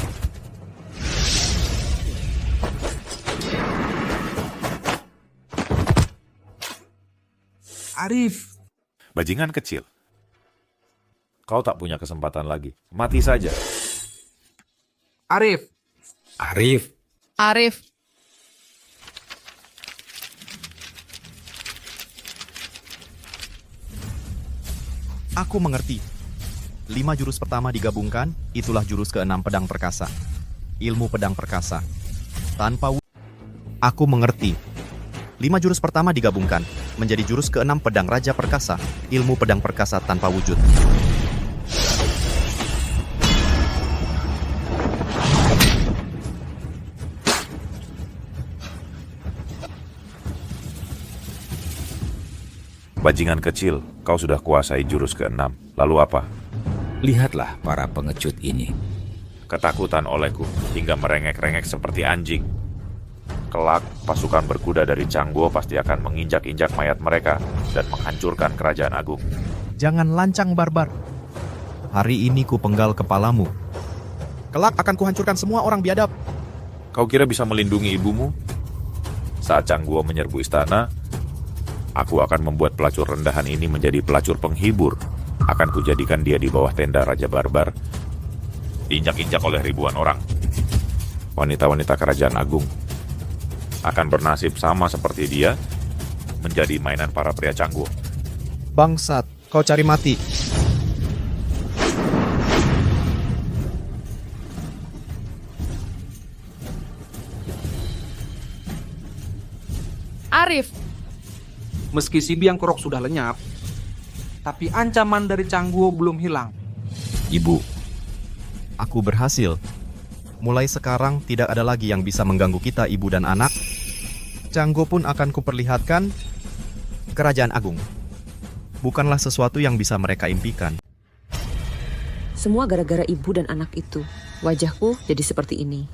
Arif. Bajingan kecil. Kau tak punya kesempatan lagi. Mati saja. Arif. Arif. Arif. Aku mengerti. 5 jurus pertama digabungkan, itulah jurus ke-6 pedang perkasa. Ilmu pedang perkasa. Aku mengerti. 5 jurus pertama digabungkan, menjadi jurus ke-6 pedang raja perkasa. Ilmu pedang perkasa tanpa wujud. Bajingan kecil, kau sudah kuasai jurus ke-6. Lalu apa? Lihatlah para pengecut ini. Ketakutan olehku hingga merengek-rengek seperti anjing. Kelak, pasukan berkuda dari Changguo pasti akan menginjak-injak mayat mereka dan menghancurkan kerajaan agung. Jangan lancang barbar. Hari ini ku penggal kepalamu. Kelak akan kuhancurkan semua orang biadab. Kau kira bisa melindungi ibumu? Saat Changguo menyerbu istana, aku akan membuat pelacur rendahan ini menjadi pelacur penghibur. Akan kujadikan dia di bawah tenda Raja Barbar, diinjak-injak oleh ribuan orang. Wanita-wanita kerajaan agung akan bernasib sama seperti dia, menjadi mainan para pria Changguo. Bangsat, kau cari mati. Arif. Meski si biang kerok sudah lenyap, tapi ancaman dari Cangguo belum hilang. Ibu, aku berhasil. Mulai sekarang tidak ada lagi yang bisa mengganggu kita, ibu dan anak. Cangguo pun akan kuperlihatkan kerajaan agung. Bukanlah sesuatu yang bisa mereka impikan. Semua gara-gara ibu dan anak itu. Wajahku jadi seperti ini.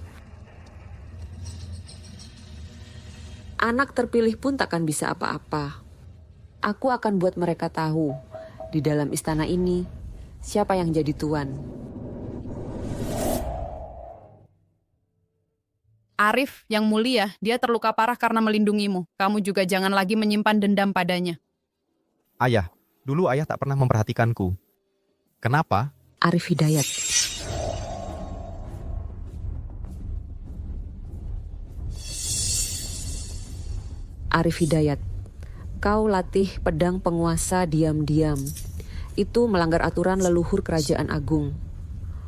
Anak terpilih pun takkan bisa apa-apa. Aku akan buat mereka tahu, di dalam istana ini, siapa yang jadi tuan. Arif, yang mulia, dia terluka parah karena melindungimu. Kamu juga jangan lagi menyimpan dendam padanya. Ayah, dulu ayah tak pernah memperhatikanku. Kenapa? Arif Hidayat. Arif Hidayat, kau latih pedang penguasa diam-diam. Itu melanggar aturan leluhur kerajaan agung.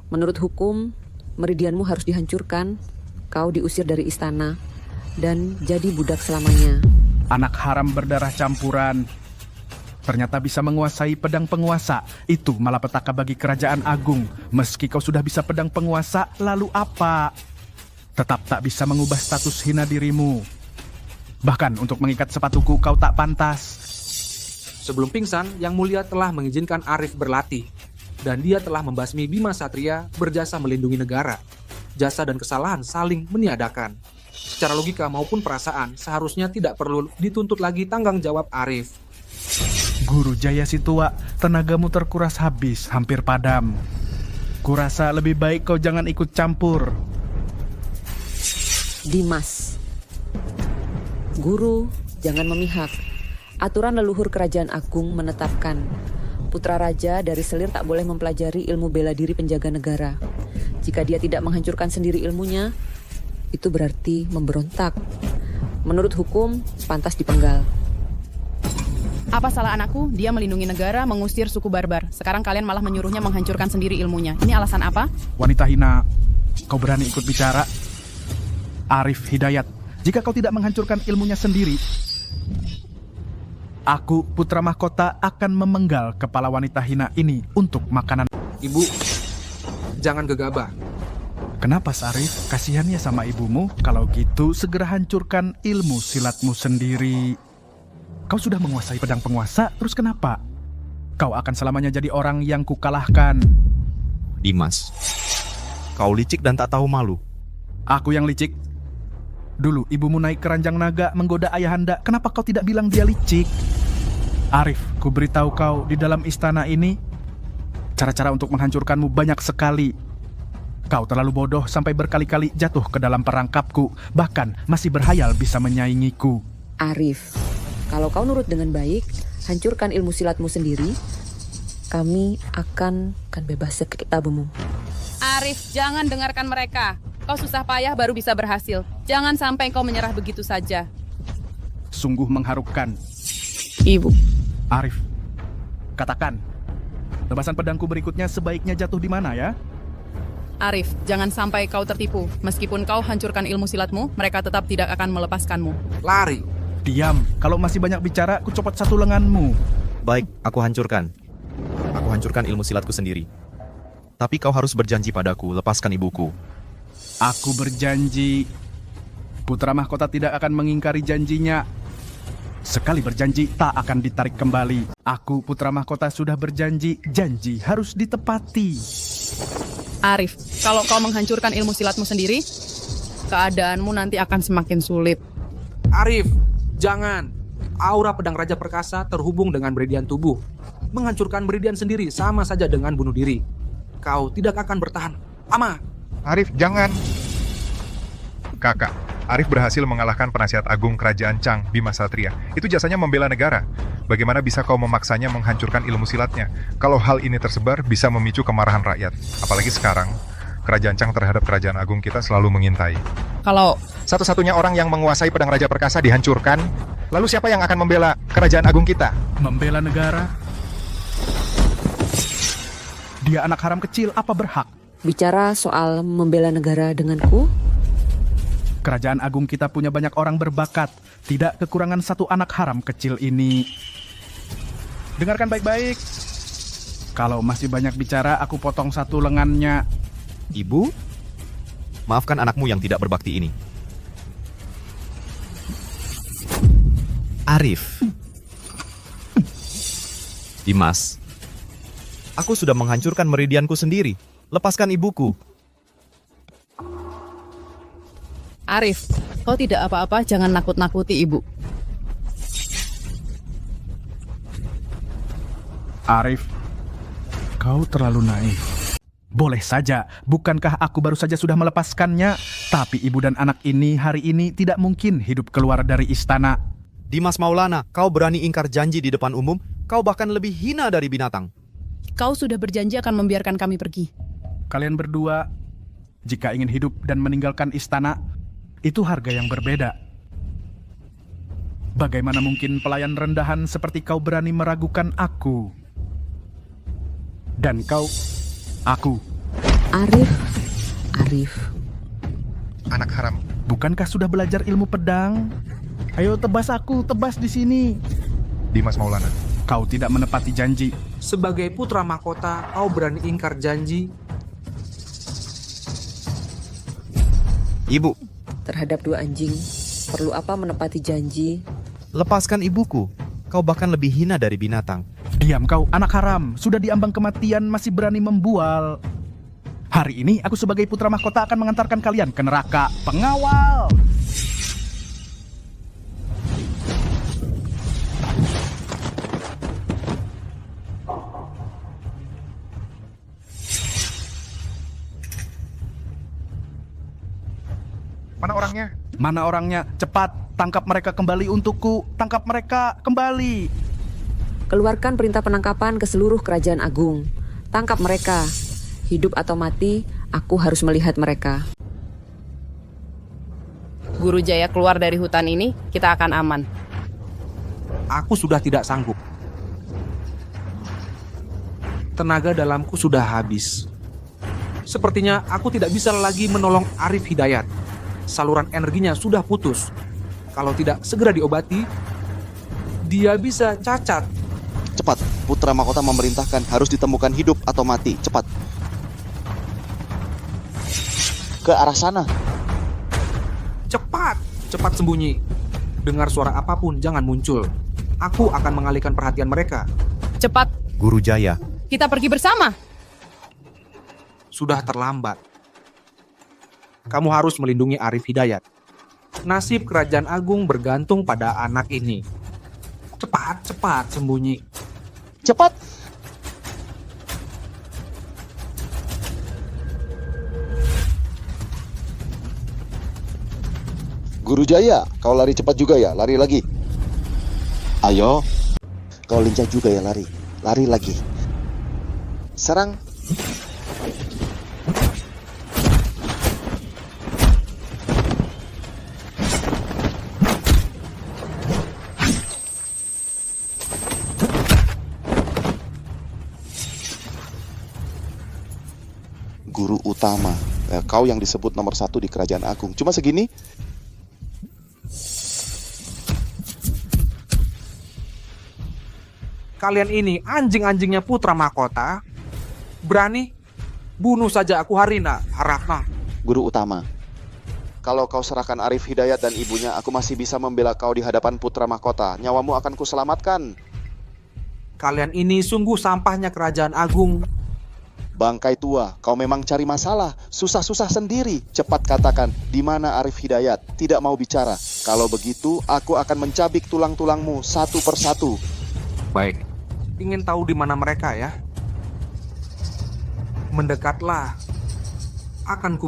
Menurut hukum, meridianmu harus dihancurkan. Kau diusir dari istana dan jadi budak selamanya. Anak haram berdarah campuran. Ternyata bisa menguasai pedang penguasa. Itu malapetaka bagi kerajaan agung. Meski kau sudah bisa pedang penguasa, lalu apa? Tetap tak bisa mengubah status hina dirimu. Bahkan untuk mengikat sepatuku kau tak pantas. Sebelum pingsan, Yang Mulia telah mengizinkan Arif berlatih. Dan dia telah membasmi Bima Satria berjasa melindungi negara. Jasa dan kesalahan saling meniadakan. Secara logika maupun perasaan, seharusnya tidak perlu dituntut lagi tanggung jawab Arif. Guru Jaya si tua, tenagamu terkuras habis, hampir padam. Kurasa lebih baik kau jangan ikut campur. Dimas, guru jangan memihak. Aturan leluhur kerajaan agung menetapkan putra raja dari selir tak boleh mempelajari ilmu bela diri penjaga negara. Jika dia tidak menghancurkan sendiri ilmunya, itu berarti memberontak. Menurut hukum, pantas dipenggal. Apa salah anakku? Dia melindungi negara, mengusir suku barbar. Sekarang kalian malah menyuruhnya menghancurkan sendiri ilmunya. Ini alasan apa? Wanita hina, kau berani ikut bicara? Arif Hidayat, jika kau tidak menghancurkan ilmunya sendiri, aku, putra mahkota, akan memenggal kepala wanita hina ini untuk makanan. Ibu, jangan gegabah. Kenapa, Sarif? Kasihan ya sama ibumu. Kalau gitu, segera hancurkan ilmu silatmu sendiri. Kau sudah menguasai pedang penguasa, terus kenapa? Kau akan selamanya jadi orang yang kukalahkan. Dimas, kau licik dan tak tahu malu. Aku yang licik? Dulu ibumu naik keranjang naga menggoda ayahanda, kenapa kau tidak bilang dia licik? Arif, ku beritahu kau, di dalam istana ini, cara-cara untuk menghancurkanmu banyak sekali. Kau terlalu bodoh sampai berkali-kali jatuh ke dalam perangkapku, bahkan masih berhayal bisa menyaingiku. Arif, kalau kau nurut dengan baik, hancurkan ilmu silatmu sendiri, kami akan bebas sekitabumu. Arif, jangan dengarkan mereka. Kau susah payah baru bisa berhasil. Jangan sampai kau menyerah begitu saja. Sungguh mengharukan. Ibu. Arif, katakan, lepasan pedangku berikutnya sebaiknya jatuh di mana ya? Arif, jangan sampai kau tertipu. Meskipun kau hancurkan ilmu silatmu, mereka tetap tidak akan melepaskanmu. Lari. Diam, kalau masih banyak bicara, ku copot satu lenganmu. Baik, aku hancurkan. Aku hancurkan ilmu silatku sendiri. Tapi kau harus berjanji padaku, lepaskan ibuku. Aku berjanji. Putra mahkota tidak akan mengingkari janjinya. Sekali berjanji, tak akan ditarik kembali. Aku, putra mahkota, sudah berjanji. Janji harus ditepati. Arif, kalau kau menghancurkan ilmu silatmu sendiri, keadaanmu nanti akan semakin sulit. Arif, jangan. Aura pedang Raja Perkasa terhubung dengan meridian tubuh. Menghancurkan meridian sendiri sama saja dengan bunuh diri. Kau tidak akan bertahan. Ama! Arif, jangan. Kakak, Arif berhasil mengalahkan penasihat agung kerajaan Chang, Bima Satria. Itu jasanya membela negara. Bagaimana bisa kau memaksanya menghancurkan ilmu silatnya? Kalau hal ini tersebar, bisa memicu kemarahan rakyat. Apalagi sekarang, kerajaan Chang terhadap kerajaan agung kita selalu mengintai. Kalau satu-satunya orang yang menguasai pedang Raja Perkasa dihancurkan, lalu siapa yang akan membela kerajaan agung kita? Membela negara? Dia anak haram kecil, apa berhak? Bicara soal membela negara denganku? Kerajaan agung kita punya banyak orang berbakat. tidak kekurangan satu anak haram kecil ini. Dengarkan baik-baik. Kalau masih banyak bicara, aku potong satu lengannya. Ibu, maafkan anakmu yang tidak berbakti ini. Arif. Dimas, aku sudah menghancurkan meridianku sendiri. Lepaskan ibuku. Arif, kau tidak apa-apa, jangan nakut-nakuti ibu. Arif, kau terlalu naif. Boleh saja, bukankah aku baru saja sudah melepaskannya? Tapi ibu dan anak ini hari ini tidak mungkin hidup keluar dari istana. Dimas Maulana, kau berani ingkar janji di depan umum? Kau bahkan lebih hina dari binatang. Kau sudah berjanji akan membiarkan kami pergi. Kalian berdua, jika ingin hidup dan meninggalkan istana, itu harga yang berbeda. Bagaimana mungkin pelayan rendahan seperti kau berani meragukan aku? Dan kau, aku. Arif. Anak haram. Bukankah sudah belajar ilmu pedang? Ayo tebas aku, tebas di sini. Dimas Maulana. Kau tidak menepati janji. Sebagai putra mahkota, kau berani ingkar janji? Ibu, Terhadap dua anjing, perlu apa menepati janji? lepaskan ibuku. Kau bahkan lebih hina dari binatang. Diam kau, anak haram. Sudah diambang kematian, masih berani membual. Hari ini aku sebagai putra mahkota akan mengantarkan kalian ke neraka. Pengawal! Mana orangnya? Mana orangnya? Cepat, tangkap mereka kembali untukku. Tangkap mereka kembali. Keluarkan perintah penangkapan ke seluruh kerajaan agung. Tangkap mereka. Hidup atau mati, aku harus melihat mereka. Guru Jaya keluar dari hutan ini, kita akan aman. Aku sudah tidak sanggup. Tenaga dalamku sudah habis. Sepertinya aku tidak bisa lagi menolong Arif Hidayat. Saluran energinya sudah putus. Kalau tidak segera diobati, dia bisa cacat. Cepat, putra mahkota memerintahkan harus ditemukan hidup atau mati. Cepat. Ke arah sana. Cepat sembunyi. Dengar suara apapun, jangan muncul. Aku akan mengalihkan perhatian mereka. Cepat, Guru Jaya. kita pergi bersama. Sudah terlambat. Kamu harus melindungi Arif Hidayat. Nasib kerajaan agung bergantung pada anak ini. Cepat sembunyi. Cepat. Guru Jaya, kau lari cepat juga ya, lari lagi. Ayo, kau lincah juga ya lari, lari lagi. Serang. Guru utama, kau yang disebut nomor 1 di kerajaan agung. Cuma segini? Kalian ini anjing-anjingnya putra mahkota. Berani? Bunuh saja aku Harina, Haratna. Guru utama, kalau kau serahkan Arif Hidayat dan ibunya, aku masih bisa membela kau di hadapan putra mahkota. Nyawamu akan kuselamatkan. Kalian ini sungguh sampahnya kerajaan agung. Bangkai tua, kau memang cari masalah. Susah-susah sendiri. Cepat katakan, di mana Arif Hidayat? Tidak mau bicara. Kalau begitu, aku akan mencabik tulang-tulangmu satu persatu. Baik. Ingin tahu di mana mereka ya? Mendekatlah. Akan ku...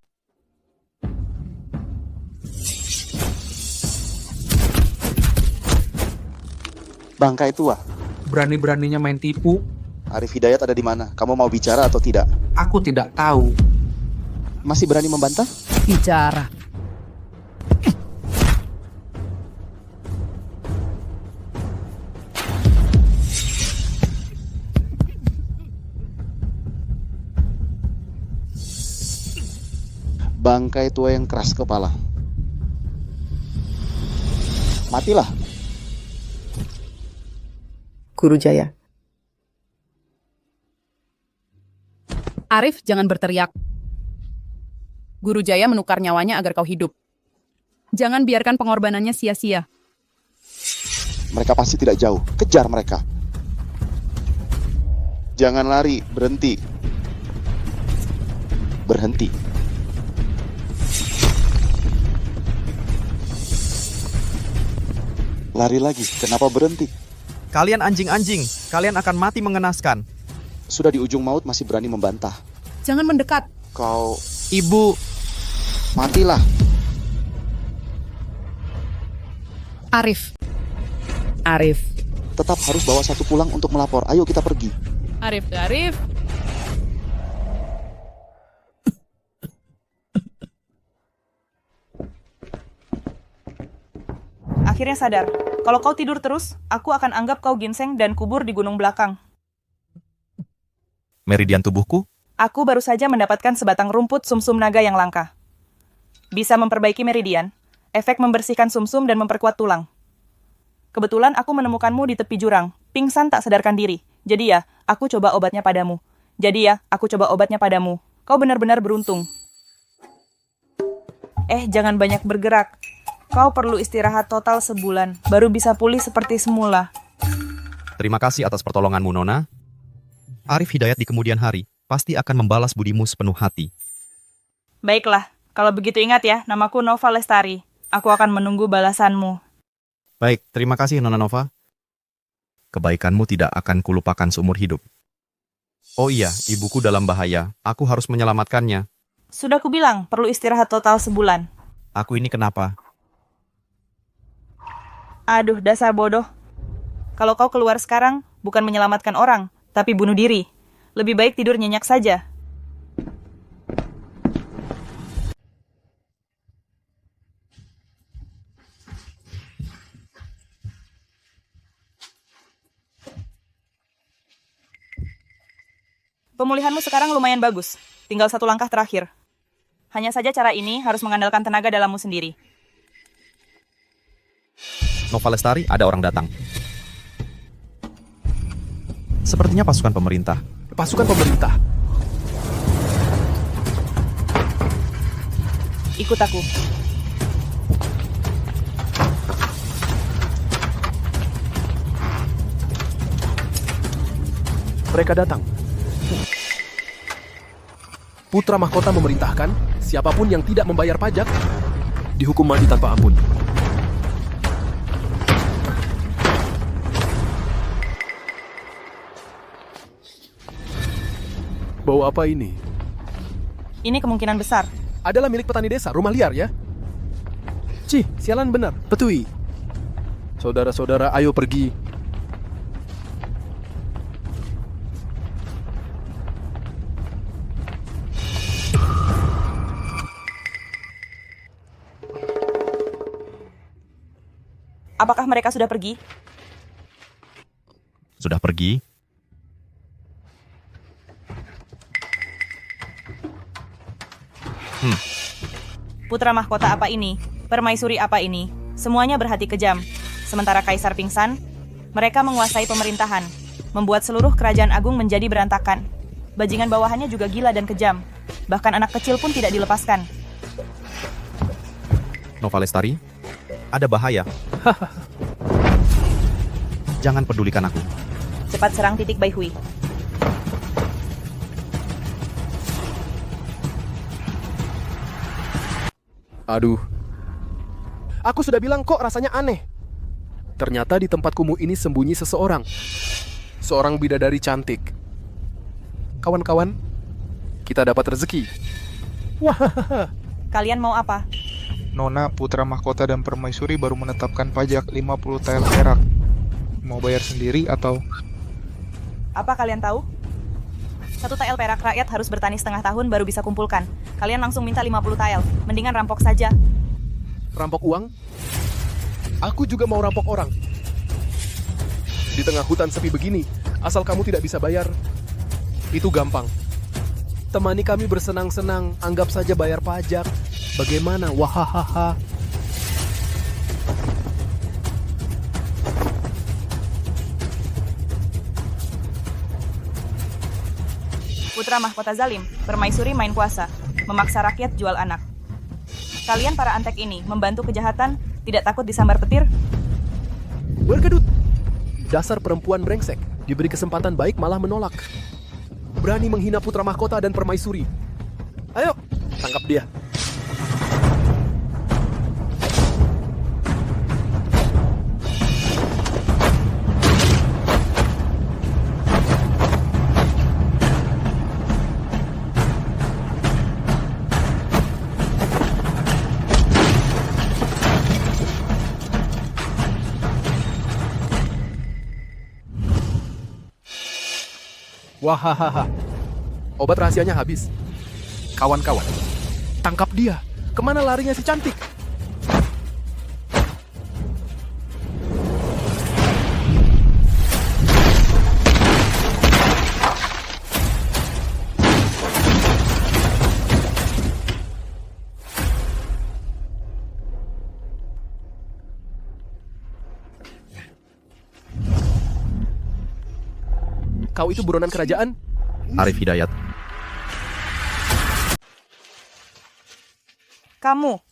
Bangkai tua. Berani-beraninya main tipu. Arif Hidayat ada di mana? Kamu mau bicara atau tidak? Aku tidak tahu. Masih berani membantah? Bicara. Bangkai tua yang keras kepala. Matilah. Guru Jaya. Arif, jangan berteriak. Guru Jaya menukar nyawanya agar kau hidup. Jangan biarkan pengorbanannya sia-sia. Mereka pasti tidak jauh. Kejar mereka. Jangan lari, berhenti. Berhenti. Lari lagi, kenapa berhenti? Kalian anjing-anjing, kalian akan mati mengenaskan. Sudah di ujung maut masih berani membantah. Jangan mendekat. Kau... Ibu... Matilah. Arif. Arif. Tetap harus bawa satu pulang untuk melapor. Ayo kita pergi. Arif, Arif. Akhirnya sadar. Kalau kau tidur terus, aku akan anggap kau ginseng dan kubur di gunung belakang. Meridian tubuhku? Aku baru saja mendapatkan sebatang rumput sumsum naga yang langka. Bisa memperbaiki meridian, efek membersihkan sumsum dan memperkuat tulang. Kebetulan aku menemukanmu di tepi jurang, pingsan tak sadarkan diri. Jadi ya, aku coba obatnya padamu. Kau benar-benar beruntung. Jangan banyak bergerak. Kau perlu istirahat total sebulan, baru bisa pulih seperti semula. Terima kasih atas pertolonganmu, Nona. Arif Hidayat di kemudian hari pasti akan membalas budimu sepenuh hati. Baiklah, kalau begitu ingat ya, namaku Nova Lestari. Aku akan menunggu balasanmu. Baik, terima kasih Nona Nova. Kebaikanmu tidak akan kulupakan seumur hidup. Oh iya, ibuku dalam bahaya. Aku harus menyelamatkannya. Sudah kubilang, perlu istirahat total sebulan. Aku ini kenapa? Aduh, dasar bodoh. Kalau kau keluar sekarang, bukan menyelamatkan orang, tapi bunuh diri. Lebih baik tidur nyenyak saja. Pemulihanmu sekarang lumayan bagus. Tinggal satu langkah terakhir. Hanya saja cara ini harus mengandalkan tenaga dalammu sendiri. Nova Lestari, ada orang datang. Sepertinya pasukan pemerintah. Pasukan pemerintah. Ikut aku. Mereka datang. Putra mahkota memerintahkan siapapun yang tidak membayar pajak dihukum mati tanpa ampun. Bau apa ini? Ini kemungkinan besar. Adalah milik petani desa, rumah liar ya? Cih, sialan benar, petui. Saudara-saudara, ayo pergi. Apakah mereka sudah pergi? Sudah pergi? Putra mahkota apa ini? Permaisuri apa ini? Semuanya berhati kejam. Sementara kaisar pingsan, mereka menguasai pemerintahan, membuat seluruh kerajaan agung menjadi berantakan. Bajingan bawahannya juga gila dan kejam. Bahkan anak kecil pun tidak dilepaskan. Nova Lestari, ada bahaya. Jangan pedulikan aku. Cepat serang titik Baihui. Aduh. Aku sudah bilang kok rasanya aneh. Ternyata di tempat kumuh ini sembunyi seseorang. Seorang bidadari cantik. Kawan-kawan, kita dapat rezeki. Wah. Kalian mau apa? Nona, putra mahkota dan permaisuri baru menetapkan pajak 50 tael perak. Mau bayar sendiri atau... Apa kalian tahu? 1 tael perak rakyat harus bertani setengah tahun baru bisa kumpulkan. Kalian langsung minta 50 tael. Mendingan rampok saja. Rampok uang? Aku juga mau rampok orang. Di tengah hutan sepi begini, asal kamu tidak bisa bayar, itu gampang. Temani kami bersenang-senang, anggap saja bayar pajak. Bagaimana? Wahahaha. putra mahkota zalim, permaisuri main kuasa, memaksa rakyat jual anak. Kalian para antek ini membantu kejahatan, tidak takut disambar petir? Berkedut. Dasar perempuan brengsek, diberi kesempatan baik malah menolak. Berani menghina putra mahkota dan permaisuri. Ayo, tangkap dia. Wahahaha. Obat rahasianya habis. Kawan-kawan, tangkap dia. Kemana larinya si cantik? Kau itu buronan kerajaan? Arif Hidayat. Kamu,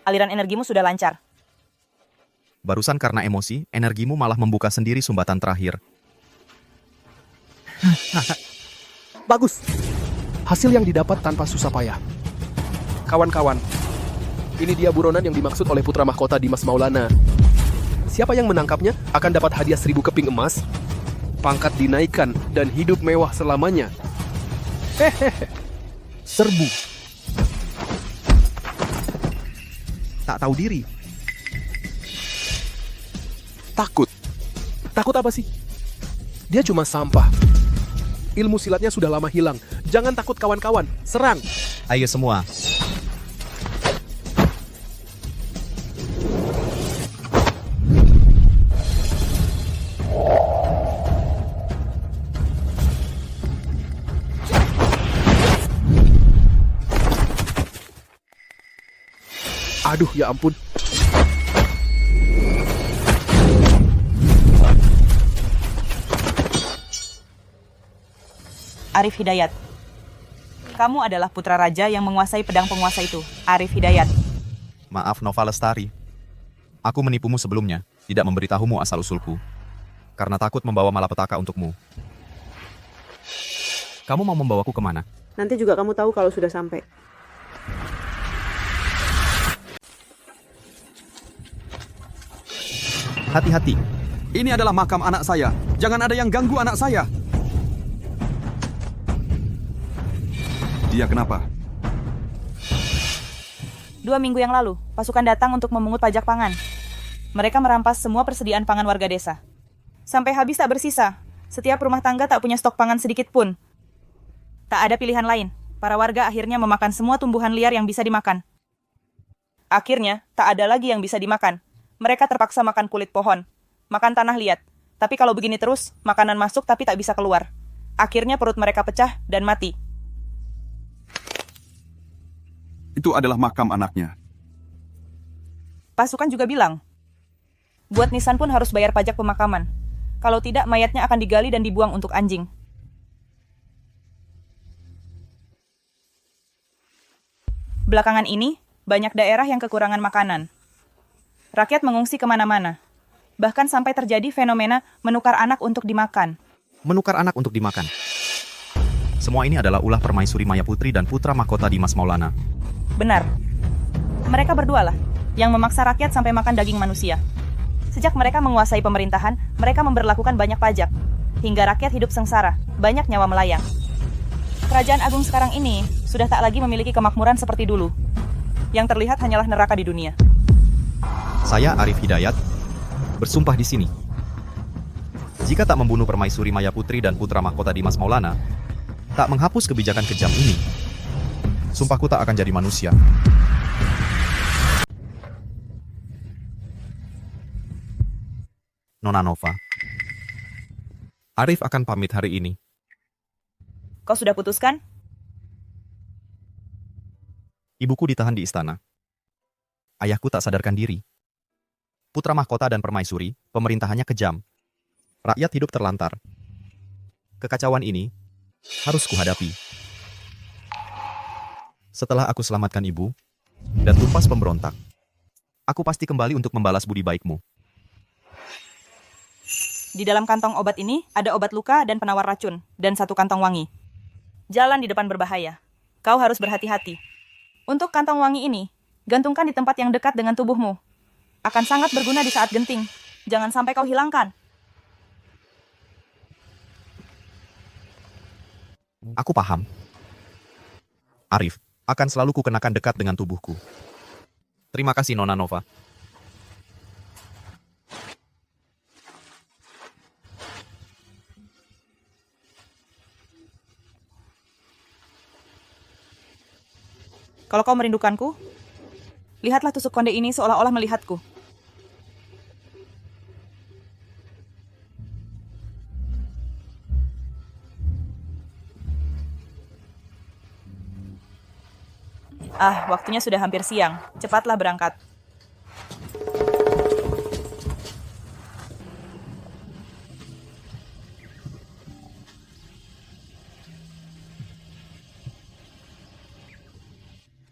aliran energimu sudah lancar. Barusan karena emosi, energimu malah membuka sendiri sumbatan terakhir. Bagus. Hasil yang didapat tanpa susah payah. Kawan-kawan, ini dia buronan yang dimaksud oleh putra mahkota Dimas Maulana. Siapa yang menangkapnya akan dapat hadiah 1000 keping emas, pangkat dinaikkan, dan hidup mewah selamanya. Hehehe. Serbu. Tak tahu diri. Takut. Takut apa sih? Dia cuma sampah. Ilmu silatnya sudah lama hilang. Jangan takut kawan-kawan. Serang. Ayo semua. Aduh, ya ampun. Arif Hidayat. Kamu adalah putra raja yang menguasai pedang penguasa itu, Arif Hidayat. Maaf Nova Lestari. Aku menipumu sebelumnya, tidak memberitahumu asal-usulku. Karena takut membawa malapetaka untukmu. Kamu mau membawaku kemana? Nanti juga kamu tahu kalau sudah sampai. Hati-hati. Ini adalah makam anak saya. Jangan ada yang ganggu anak saya. Dia kenapa? 2 minggu yang lalu, pasukan datang untuk memungut pajak pangan. Mereka merampas semua persediaan pangan warga desa. Sampai habis tak bersisa. Setiap rumah tangga tak punya stok pangan sedikit pun. Tak ada pilihan lain. Para warga akhirnya memakan semua tumbuhan liar yang bisa dimakan. Akhirnya, tak ada lagi yang bisa dimakan. Mereka terpaksa makan kulit pohon, makan tanah liat. Tapi kalau begini terus, makanan masuk tapi tak bisa keluar. Akhirnya perut mereka pecah dan mati. Itu adalah makam anaknya. Pasukan juga bilang, buat nisan pun harus bayar pajak pemakaman. Kalau tidak, mayatnya akan digali dan dibuang untuk anjing. Belakangan ini, banyak daerah yang kekurangan makanan. Rakyat mengungsi kemana-mana. Bahkan sampai terjadi fenomena menukar anak untuk dimakan. Menukar anak untuk dimakan. Semua ini adalah ulah permaisuri Maya Putri dan putra mahkota Dimas Maulana. Benar. Mereka berdualah yang memaksa rakyat sampai makan daging manusia. Sejak mereka menguasai pemerintahan, mereka memberlakukan banyak pajak. Hingga rakyat hidup sengsara, banyak nyawa melayang. Kerajaan Agung sekarang ini sudah tak lagi memiliki kemakmuran seperti dulu. Yang terlihat hanyalah neraka di dunia. Saya Arif Hidayat, bersumpah di sini. Jika tak membunuh permaisuri Maya Putri dan putra mahkota Dimas Maulana, tak menghapus kebijakan kejam ini, sumpahku tak akan jadi manusia. Nona Nova. Arif akan pamit hari ini. Kau sudah putuskan? Ibuku ditahan di istana. Ayahku tak sadarkan diri. Putra mahkota dan permaisuri, pemerintahannya kejam. Rakyat hidup terlantar. Kekacauan ini harus kuhadapi. Setelah aku selamatkan ibu dan tumpas pemberontak, aku pasti kembali untuk membalas budi baikmu. Di dalam kantong obat ini ada obat luka dan penawar racun, dan satu kantong wangi. Jalan di depan berbahaya. Kau harus berhati-hati. Untuk kantong wangi ini, gantungkan di tempat yang dekat dengan tubuhmu. Akan sangat berguna di saat genting. Jangan sampai kau hilangkan. Aku paham. Arif akan selalu kukenakan dekat dengan tubuhku. Terima kasih, Nona Nova. Kalau kau merindukanku, lihatlah tusuk konde ini seolah-olah melihatku. Waktunya sudah hampir siang. Cepatlah berangkat.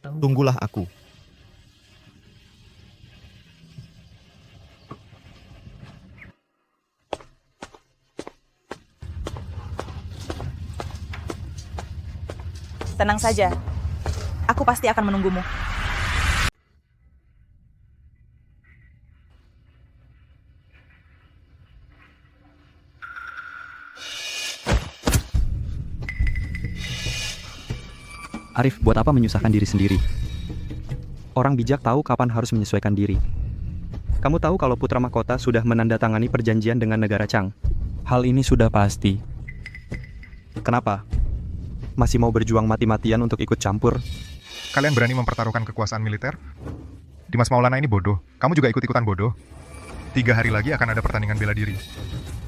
Tunggulah aku. Tenang saja. Aku pasti akan menunggumu. Arif, buat apa menyusahkan diri sendiri? Orang bijak tahu kapan harus menyesuaikan diri. Kamu tahu kalau Putra Mahkota sudah menandatangani perjanjian dengan negara Chang? Hal ini sudah pasti. Kenapa? Masih mau berjuang mati-matian untuk ikut campur? Kalian berani mempertaruhkan kekuasaan militer? Dimas Maulana ini bodoh. Kamu juga ikut-ikutan bodoh. 3 hari lagi akan ada pertandingan bela diri.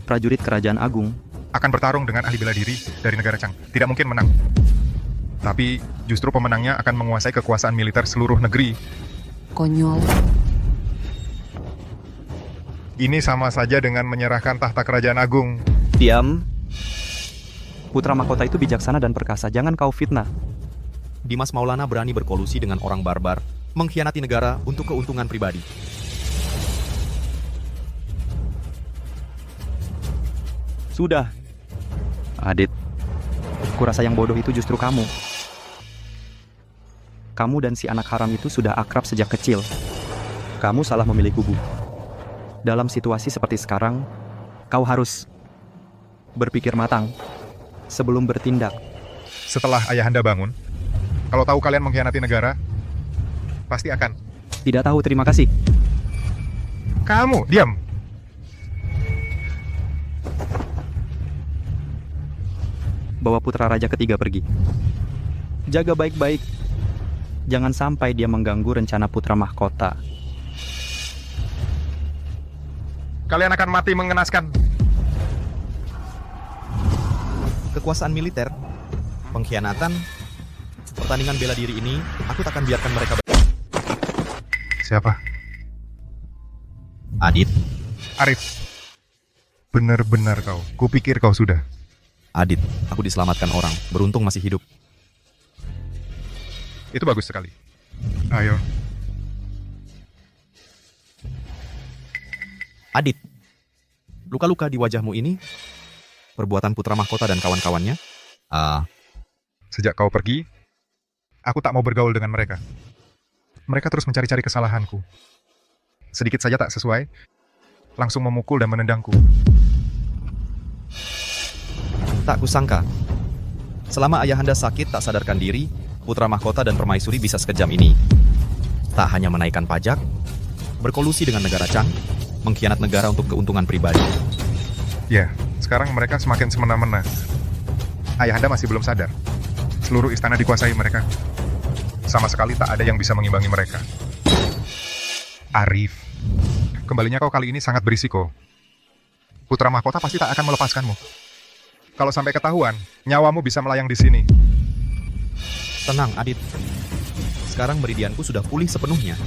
Prajurit Kerajaan Agung akan bertarung dengan ahli bela diri dari negara Chang. Tidak mungkin menang. Tapi justru pemenangnya akan menguasai kekuasaan militer seluruh negeri. Konyol. Ini sama saja dengan menyerahkan tahta Kerajaan Agung. Diam. Putra Mahkota itu bijaksana dan perkasa. Jangan kau fitnah. Dimas Maulana berani berkolusi dengan orang barbar, mengkhianati negara untuk keuntungan pribadi. Sudah. Adit, kurasa yang bodoh itu justru kamu. Kamu dan si anak haram itu sudah akrab sejak kecil. Kamu salah memilih kubu. Dalam situasi seperti sekarang, kau harus berpikir matang sebelum bertindak. Setelah ayahanda bangun, kalau tahu kalian mengkhianati negara, pasti akan. Tidak tahu, terima kasih. Kamu, diam. Bawa putra raja ketiga pergi. Jaga baik-baik. Jangan sampai dia mengganggu rencana Putra Mahkota. Kalian akan mati mengenaskan. Kekuasaan militer, pengkhianatan, pertandingan bela diri ini, aku takkan biarkan mereka. Siapa? Adit. Arif. Benar-benar kau. Kupikir kau sudah. Adit, aku diselamatkan orang. Beruntung masih hidup. Itu bagus sekali. Ayo. Adit, luka-luka di wajahmu ini, perbuatan Putra Mahkota dan kawan-kawannya? Sejak kau pergi, aku tak mau bergaul dengan mereka. Mereka terus mencari-cari kesalahanku. Sedikit saja tak sesuai, langsung memukul dan menendangku. Tak kusangka, selama ayahanda sakit tak sadarkan diri, Putra Mahkota dan Permaisuri bisa sekejam ini. Tak hanya menaikkan pajak, berkolusi dengan negara Chang, mengkhianat negara untuk keuntungan pribadi. Ya, sekarang mereka semakin semena-mena. Ayahanda masih belum sadar. Seluruh istana dikuasai mereka. Sama sekali tak ada yang bisa mengimbangi mereka. Arif, kembalinya kau kali ini sangat berisiko. Putra Mahkota pasti tak akan melepaskanmu. Kalau sampai ketahuan, nyawamu bisa melayang di sini. Tenang, Adit. Sekarang meridianku sudah pulih sepenuhnya.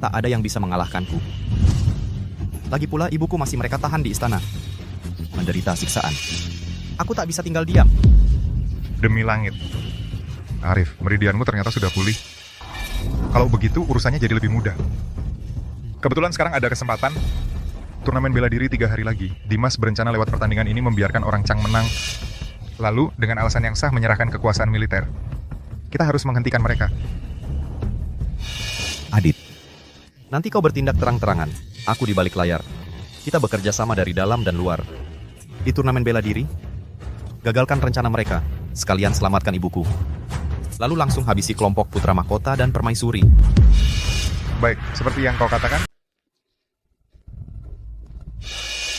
Tak ada yang bisa mengalahkanku. Lagi pula ibuku masih mereka tahan di istana. Menderita siksaan. Aku tak bisa tinggal diam. Demi langit. Arif, meridianmu ternyata sudah pulih. Kalau begitu, urusannya jadi lebih mudah. Kebetulan sekarang ada kesempatan turnamen bela diri 3 hari lagi. Dimas berencana lewat pertandingan ini membiarkan orang Chang menang. Lalu, dengan alasan yang sah menyerahkan kekuasaan militer. Kita harus menghentikan mereka. Adit, nanti kau bertindak terang-terangan. Aku di balik layar. Kita bekerja sama dari dalam dan luar. Di turnamen bela diri, gagalkan rencana mereka. Sekalian selamatkan ibuku. Lalu langsung habisi kelompok Putra Mahkota dan Permaisuri. Baik, seperti yang kau katakan.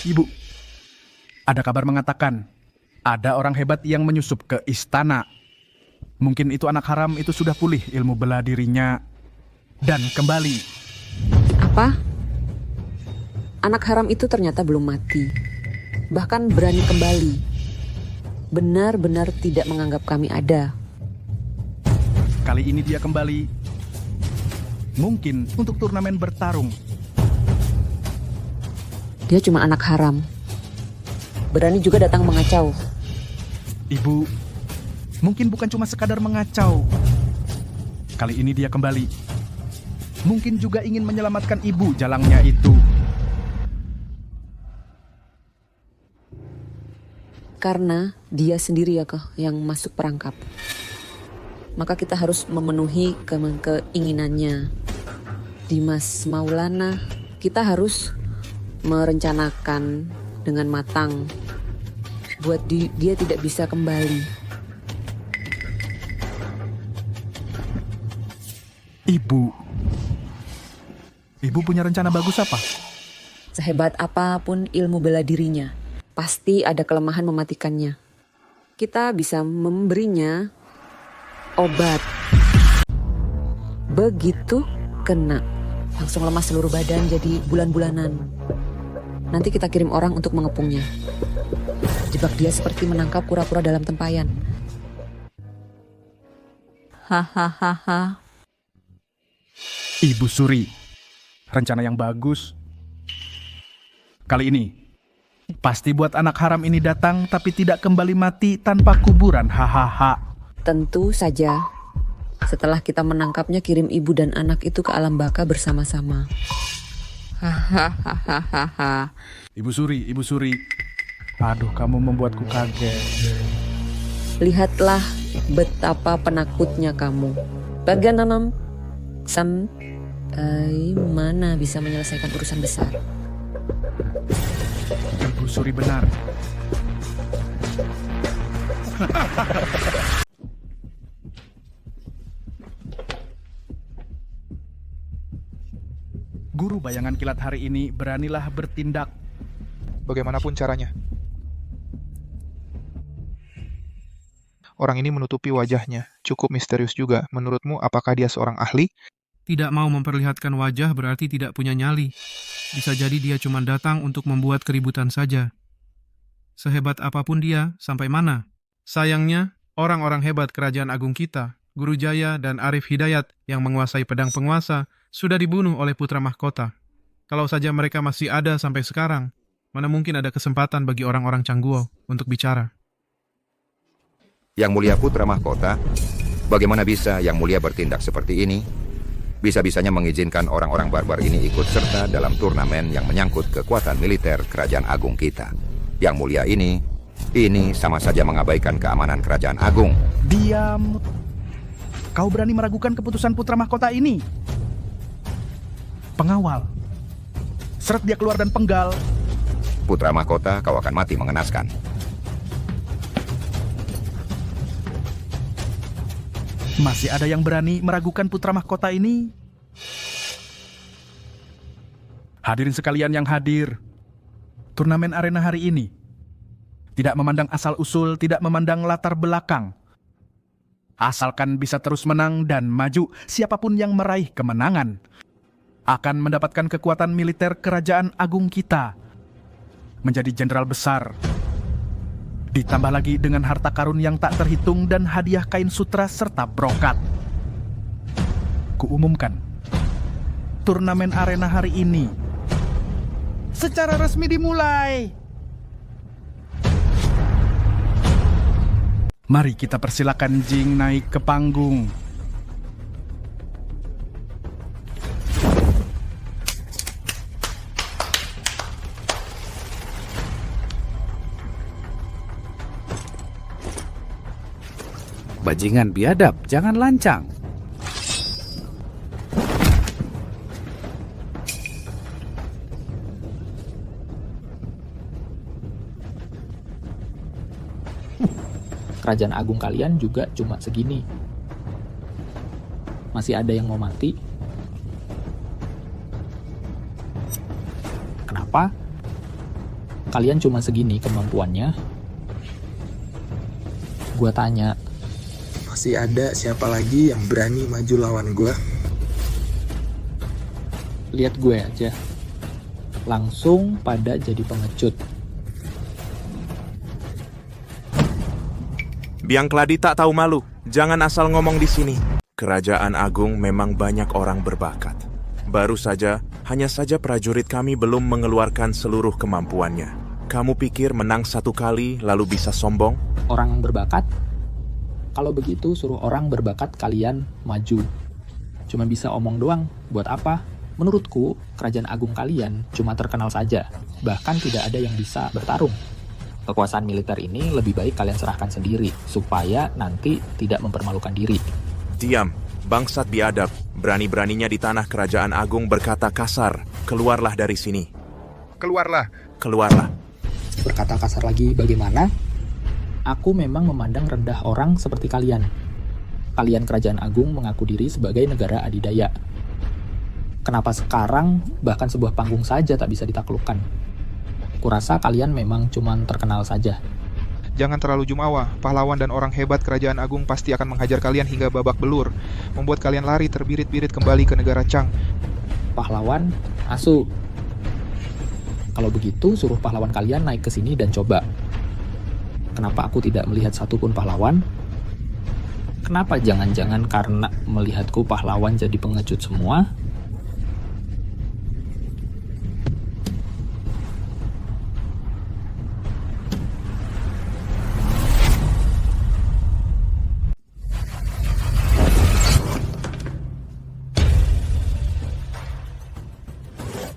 Ibu, ada kabar mengatakan ada orang hebat yang menyusup ke istana. Mungkin itu anak haram itu sudah pulih ilmu bela dirinya dan kembali. Apa? Anak haram itu ternyata belum mati. Bahkan berani kembali. Benar-benar tidak menganggap kami ada. Kali ini dia kembali. Mungkin untuk turnamen bertarung. Dia cuma anak haram. Berani juga datang mengacau. Ibu, mungkin bukan cuma sekadar mengacau. Kali ini dia kembali. Mungkin juga ingin menyelamatkan ibu jalangnya itu. Karena dia sendiri ya yang masuk perangkap. Maka kita harus memenuhi keinginannya. Dimas Maulana, kita harus merencanakan dengan matang buat dia tidak bisa kembali. Ibu punya rencana bagus apa? Sehebat apapun ilmu bela dirinya, pasti ada kelemahan mematikannya. Kita bisa memberinya obat. Begitu kena, langsung lemas seluruh badan jadi bulan-bulanan. Nanti kita kirim orang untuk mengepungnya. Jebak dia seperti menangkap kura-kura dalam tempayan. Hahaha. Ibu Suri, rencana yang bagus. Kali ini, pasti buat anak haram ini datang tapi tidak kembali mati tanpa kuburan. Hahaha. Tentu saja. Setelah kita menangkapnya, kirim ibu dan anak itu ke alam baka bersama-sama. Hahaha. Ibu Suri. Aduh, kamu membuatku kaget. Lihatlah betapa penakutnya kamu. Bagaimana mana bisa menyelesaikan urusan besar? Ibu Suri benar. Guru bayangan kilat hari ini beranilah bertindak. Bagaimanapun caranya. Orang ini menutupi wajahnya. Cukup misterius juga. Menurutmu, apakah dia seorang ahli? Tidak mau memperlihatkan wajah berarti tidak punya nyali. Bisa jadi dia cuma datang untuk membuat keributan saja. Sehebat apapun dia, sampai mana? Sayangnya, orang-orang hebat kerajaan agung kita, Guru Jaya dan Arif Hidayat yang menguasai pedang penguasa, sudah dibunuh oleh Putra Mahkota. Kalau saja mereka masih ada sampai sekarang, mana mungkin ada kesempatan bagi orang-orang Cangguo untuk bicara. Yang Mulia Putra Mahkota, bagaimana bisa Yang Mulia bertindak seperti ini? Bisa-bisanya mengizinkan orang-orang barbar ini ikut serta dalam turnamen yang menyangkut kekuatan militer kerajaan agung kita. Yang Mulia ini sama saja mengabaikan keamanan kerajaan agung. Diam. Kau berani meragukan keputusan Putra Mahkota ini? Pengawal. Seret dia keluar dan penggal. Putra Mahkota, kau akan mati mengenaskan. Masih ada yang berani meragukan Putra Mahkota ini? Hadirin sekalian yang hadir, turnamen arena hari ini tidak memandang asal-usul, tidak memandang latar belakang. Asalkan bisa terus menang dan maju, siapapun yang meraih kemenangan akan mendapatkan kekuatan militer kerajaan agung kita, menjadi jenderal besar. Ditambah lagi dengan harta karun yang tak terhitung dan hadiah kain sutra serta brokat. Kuumumkan, turnamen arena hari ini secara resmi dimulai. Mari kita persilakan Jing naik ke panggung. Bajingan biadab, jangan lancang. Kerajaan agung kalian juga cuma segini. Masih ada yang mau mati? Kenapa? Kalian cuma segini kemampuannya? Gua tanya. Masih ada siapa lagi yang berani maju lawan gue? Lihat gue aja. Langsung pada jadi pengecut. Biang Keladi tak tahu malu. Jangan asal ngomong di sini. Kerajaan Agung memang banyak orang berbakat. Baru saja, hanya saja prajurit kami belum mengeluarkan seluruh kemampuannya. Kamu pikir menang satu kali lalu bisa sombong? Orang yang berbakat? Kalau begitu suruh orang berbakat kalian maju. Cuma bisa omong doang, buat apa? Menurutku, kerajaan agung kalian cuma terkenal saja. Bahkan tidak ada yang bisa bertarung. Kekuasaan militer ini lebih baik kalian serahkan sendiri, supaya nanti tidak mempermalukan diri. Diam, bangsat biadab. Berani-beraninya di tanah kerajaan agung berkata kasar. Keluarlah dari sini. Keluarlah. Keluarlah. Berkata kasar lagi bagaimana? Aku memang memandang rendah orang seperti kalian. Kalian kerajaan agung mengaku diri sebagai negara adidaya. Kenapa sekarang bahkan sebuah panggung saja tak bisa ditaklukkan? Kurasa kalian memang cuman terkenal saja. Jangan terlalu jumawa. Pahlawan dan orang hebat kerajaan agung pasti akan menghajar kalian hingga babak belur, membuat kalian lari terbirit-birit kembali ke negara Chang. Pahlawan? Asu. Kalau begitu, suruh pahlawan kalian naik ke sini dan coba. Kenapa aku tidak melihat satupun pahlawan? Kenapa jangan-jangan karena melihatku pahlawan jadi pengecut semua?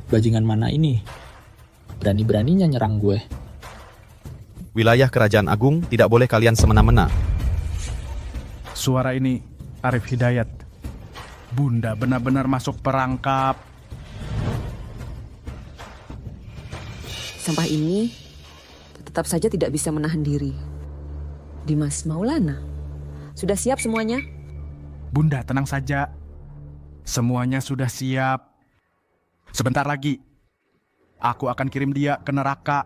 Bajingan mana ini? Berani-beraninya nyerang gue. Wilayah kerajaan agung tidak boleh kalian semena-mena. Suara ini Arif Hidayat. Bunda benar-benar masuk perangkap. Sampah ini tetap saja tidak bisa menahan diri. Dimas Maulana, sudah siap semuanya? Bunda tenang saja. Semuanya sudah siap. Sebentar lagi, aku akan kirim dia ke neraka.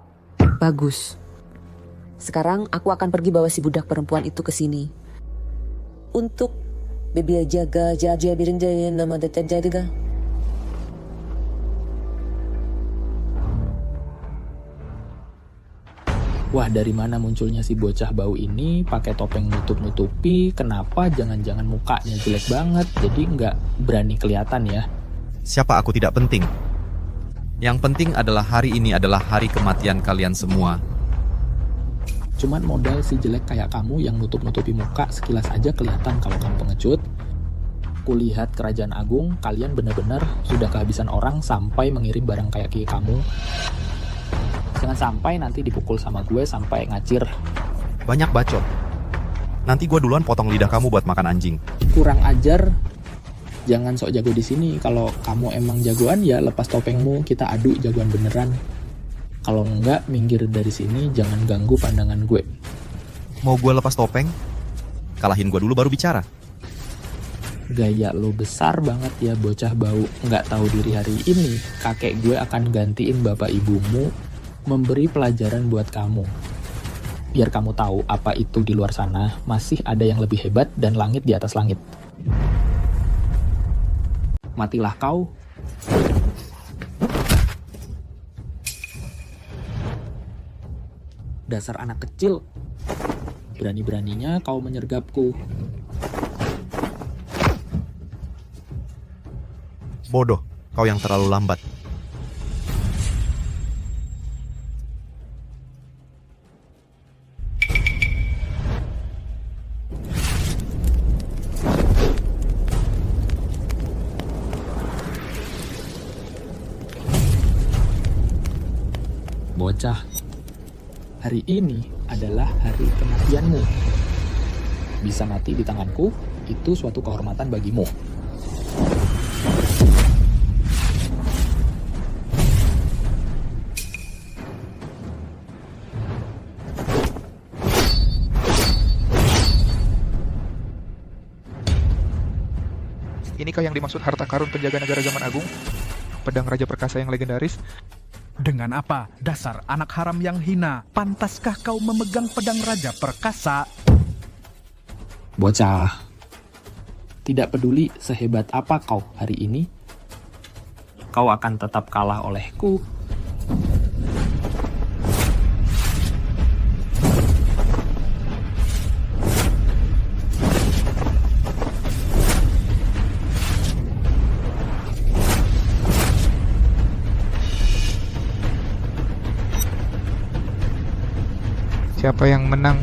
Bagus. Sekarang aku akan pergi bawa si budak perempuan itu ke sini. Untuk Bibi jaga birin jaya nama jadi. Wah, dari mana munculnya si bocah bau ini pakai topeng nutup-nutupi? Kenapa jangan-jangan mukanya jelek banget? Jadi nggak berani kelihatan ya. Siapa aku tidak penting. Yang penting adalah hari ini adalah hari kematian kalian semua. Cuman modal si jelek kayak kamu yang nutup-nutupi muka sekilas aja kelihatan kalau kamu pengecut. Kulihat kerajaan agung, kalian benar-benar sudah kehabisan orang sampai mengirim barang kayak kamu. Jangan sampai nanti dipukul sama gue sampai ngacir. Banyak bacot. Nanti gue duluan potong lidah kamu buat makan anjing. Kurang ajar. Jangan sok jago di sini. Kalau kamu emang jagoan ya lepas topengmu, kita adu jagoan beneran. Kalau enggak, minggir dari sini, jangan ganggu pandangan gue. Mau gue lepas topeng? Kalahin gue dulu baru bicara. Gaya lo besar banget ya bocah bau. Nggak tahu diri hari ini, kakek gue akan gantiin bapak ibumu, memberi pelajaran buat kamu. Biar kamu tahu apa itu di luar sana, masih ada yang lebih hebat dan langit di atas langit. Matilah kau. Dasar anak kecil. Berani-beraninya kau menyergapku. Bodoh, kau yang terlalu lambat. Bocah, hari ini adalah hari kematianmu. Bisa mati di tanganku, itu suatu kehormatan bagimu. Inikah yang dimaksud harta karun penjaga negara zaman agung? Pedang Raja Perkasa yang legendaris? Dengan apa? Dasar anak haram yang hina. Pantaskah kau memegang pedang Raja Perkasa? Bocah, tidak peduli sehebat apa kau hari ini, kau akan tetap kalah olehku. Siapa yang menang?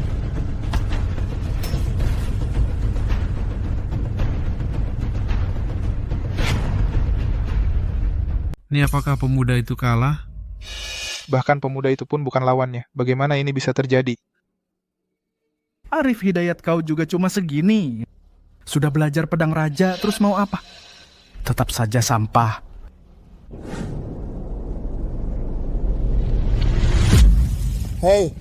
Ini apakah pemuda itu kalah? Bahkan pemuda itu pun bukan lawannya. Bagaimana ini bisa terjadi? Arif Hidayat, kau juga cuma segini. Sudah belajar pedang raja, terus mau apa? Tetap saja sampah. Hei,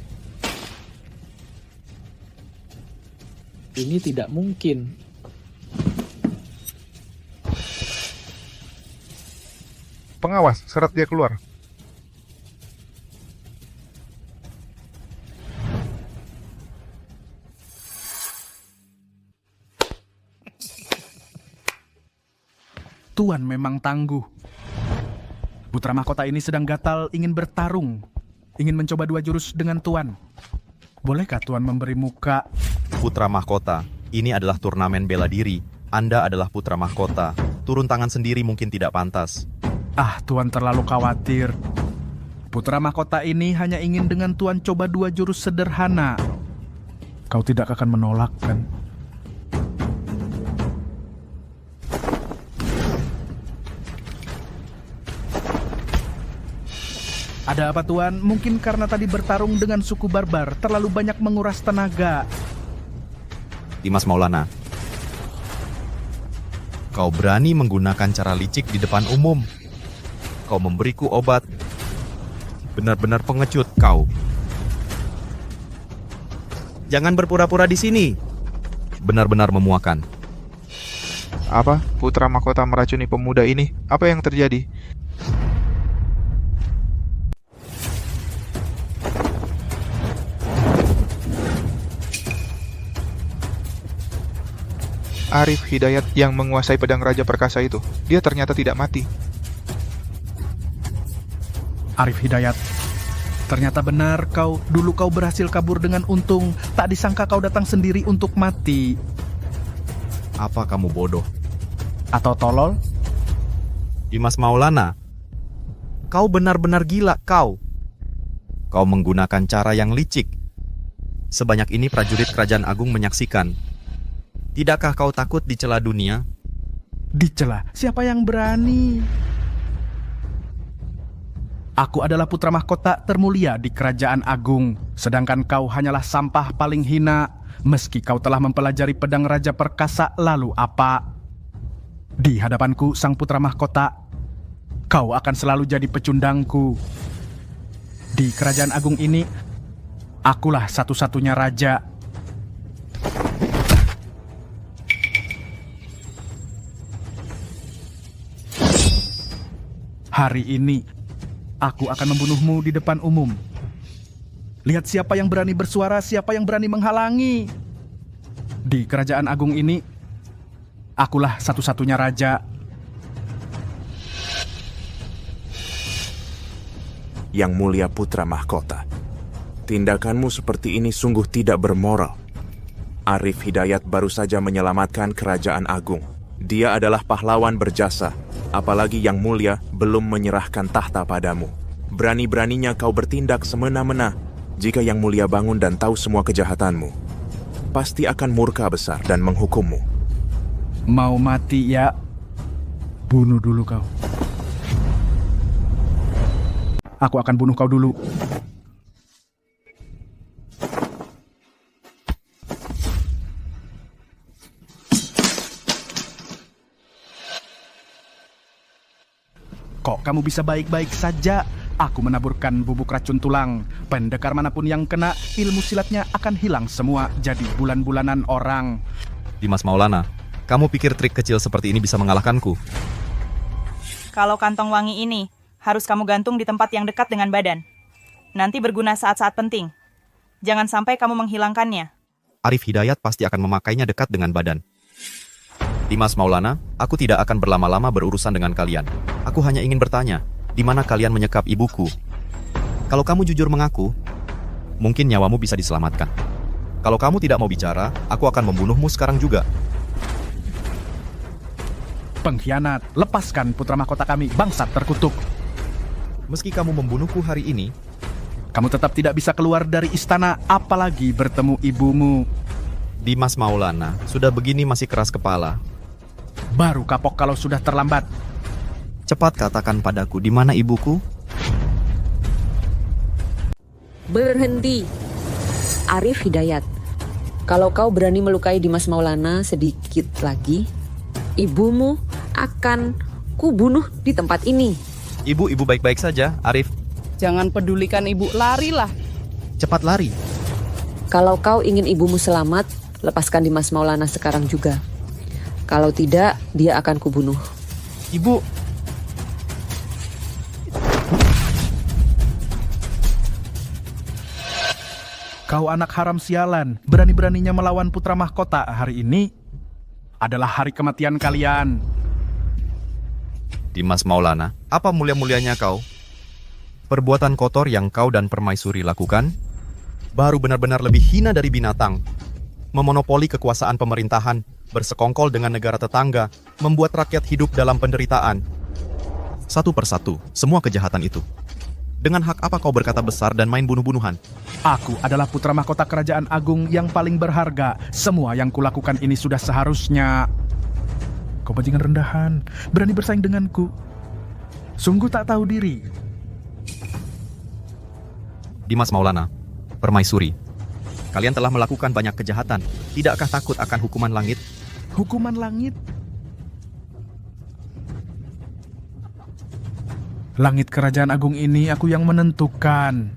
Ini tidak mungkin. Pengawas, seret dia keluar. Tuan memang tangguh. Putra mahkota ini sedang gatal ingin bertarung. Ingin mencoba 2 jurus dengan Tuan. Bolehkah Tuan memberi muka? Putra mahkota, ini adalah turnamen bela diri. Anda adalah putra mahkota. Turun tangan sendiri mungkin tidak pantas. Ah, Tuan terlalu khawatir. Putra mahkota ini hanya ingin dengan Tuan coba 2 jurus sederhana. Kau tidak akan menolak, kan? Ada apa, Tuan? Mungkin karena tadi bertarung dengan suku barbar, terlalu banyak menguras tenaga. Dimas Maulana, kau berani menggunakan cara licik di depan umum. Kau memberiku obat. Benar-benar pengecut kau. Jangan berpura-pura di sini. Benar-benar memuakan. Apa? Putra mahkota meracuni pemuda ini? Apa yang terjadi? Arif Hidayat yang menguasai pedang Raja Perkasa itu, dia ternyata tidak mati. Arif Hidayat, ternyata benar dulu kau berhasil kabur dengan untung. Tak disangka kau datang sendiri untuk mati. Apa kamu bodoh? Atau tolol? Dimas Maulana, kau benar-benar gila kau. Kau menggunakan cara yang licik. Sebanyak ini prajurit Kerajaan Agung menyaksikan. Tidakkah kau takut dicela dunia? Dicela? Siapa yang berani? Aku adalah putra mahkota termulia di Kerajaan Agung, sedangkan kau hanyalah sampah paling hina. Meski kau telah mempelajari pedang Raja Perkasa, lalu apa? Di hadapanku, sang putra mahkota, kau akan selalu jadi pecundangku. Di Kerajaan Agung ini, akulah satu-satunya raja. Hari ini, aku akan membunuhmu di depan umum. Lihat siapa yang berani bersuara, siapa yang berani menghalangi. Di Kerajaan Agung ini, akulah satu-satunya raja. Yang mulia putra mahkota, tindakanmu seperti ini sungguh tidak bermoral. Arif Hidayat baru saja menyelamatkan Kerajaan Agung. Dia adalah pahlawan berjasa. Apalagi yang mulia belum menyerahkan tahta padamu. Berani-beraninya kau bertindak semena-mena. Jika yang mulia bangun dan tahu semua kejahatanmu, pasti akan murka besar dan menghukummu. Mau mati ya? Bunuh dulu kau. Aku akan bunuh kau dulu. Kok kamu bisa baik-baik saja? Aku menaburkan bubuk racun tulang. Pendekar manapun yang kena, ilmu silatnya akan hilang semua jadi bulan-bulanan orang. Dimas Maulana, kamu pikir trik kecil seperti ini bisa mengalahkanku? Kalau kantong wangi ini harus kamu gantung di tempat yang dekat dengan badan. Nanti berguna saat-saat penting. Jangan sampai kamu menghilangkannya. Arif Hidayat pasti akan memakainya dekat dengan badan. Dimas Maulana, aku tidak akan berlama-lama berurusan dengan kalian. Aku hanya ingin bertanya, di mana kalian menyekap ibuku? Kalau kamu jujur mengaku, mungkin nyawamu bisa diselamatkan. Kalau kamu tidak mau bicara, aku akan membunuhmu sekarang juga. Pengkhianat, lepaskan putra mahkota kami, bangsat terkutuk. Meski kamu membunuhku hari ini, kamu tetap tidak bisa keluar dari istana, apalagi bertemu ibumu. Dimas Maulana, sudah begini masih keras kepala. Baru kapok kalau sudah terlambat. Cepat katakan padaku, di mana ibuku? Berhenti. Arif Hidayat, kalau kau berani melukai Dimas Maulana sedikit lagi, ibumu akan kubunuh di tempat ini. Ibu baik-baik saja, Arif. Jangan pedulikan ibu, larilah. Cepat lari. Kalau kau ingin ibumu selamat, lepaskan Dimas Maulana sekarang juga. Kalau tidak, dia akan kubunuh. Ibu. Kau anak haram sialan, berani-beraninya melawan putra mahkota. Hari ini adalah hari kematian kalian. Dimas Maulana, apa mulia-mulianya kau? Perbuatan kotor yang kau dan permaisuri lakukan baru benar-benar lebih hina dari binatang. Memonopoli kekuasaan pemerintahan, bersekongkol dengan negara tetangga, membuat rakyat hidup dalam penderitaan. Satu persatu, semua kejahatan itu. Dengan hak apa kau berkata besar dan main bunuh-bunuhan? Aku adalah putra mahkota kerajaan agung yang paling berharga. Semua yang kulakukan ini sudah seharusnya. Kau bajingan rendahan, berani bersaing denganku. Sungguh tak tahu diri. Dimas Maulana, permaisuri, kalian telah melakukan banyak kejahatan. Tidakkah takut akan hukuman langit? Hukuman langit? Langit kerajaan agung ini aku yang menentukan.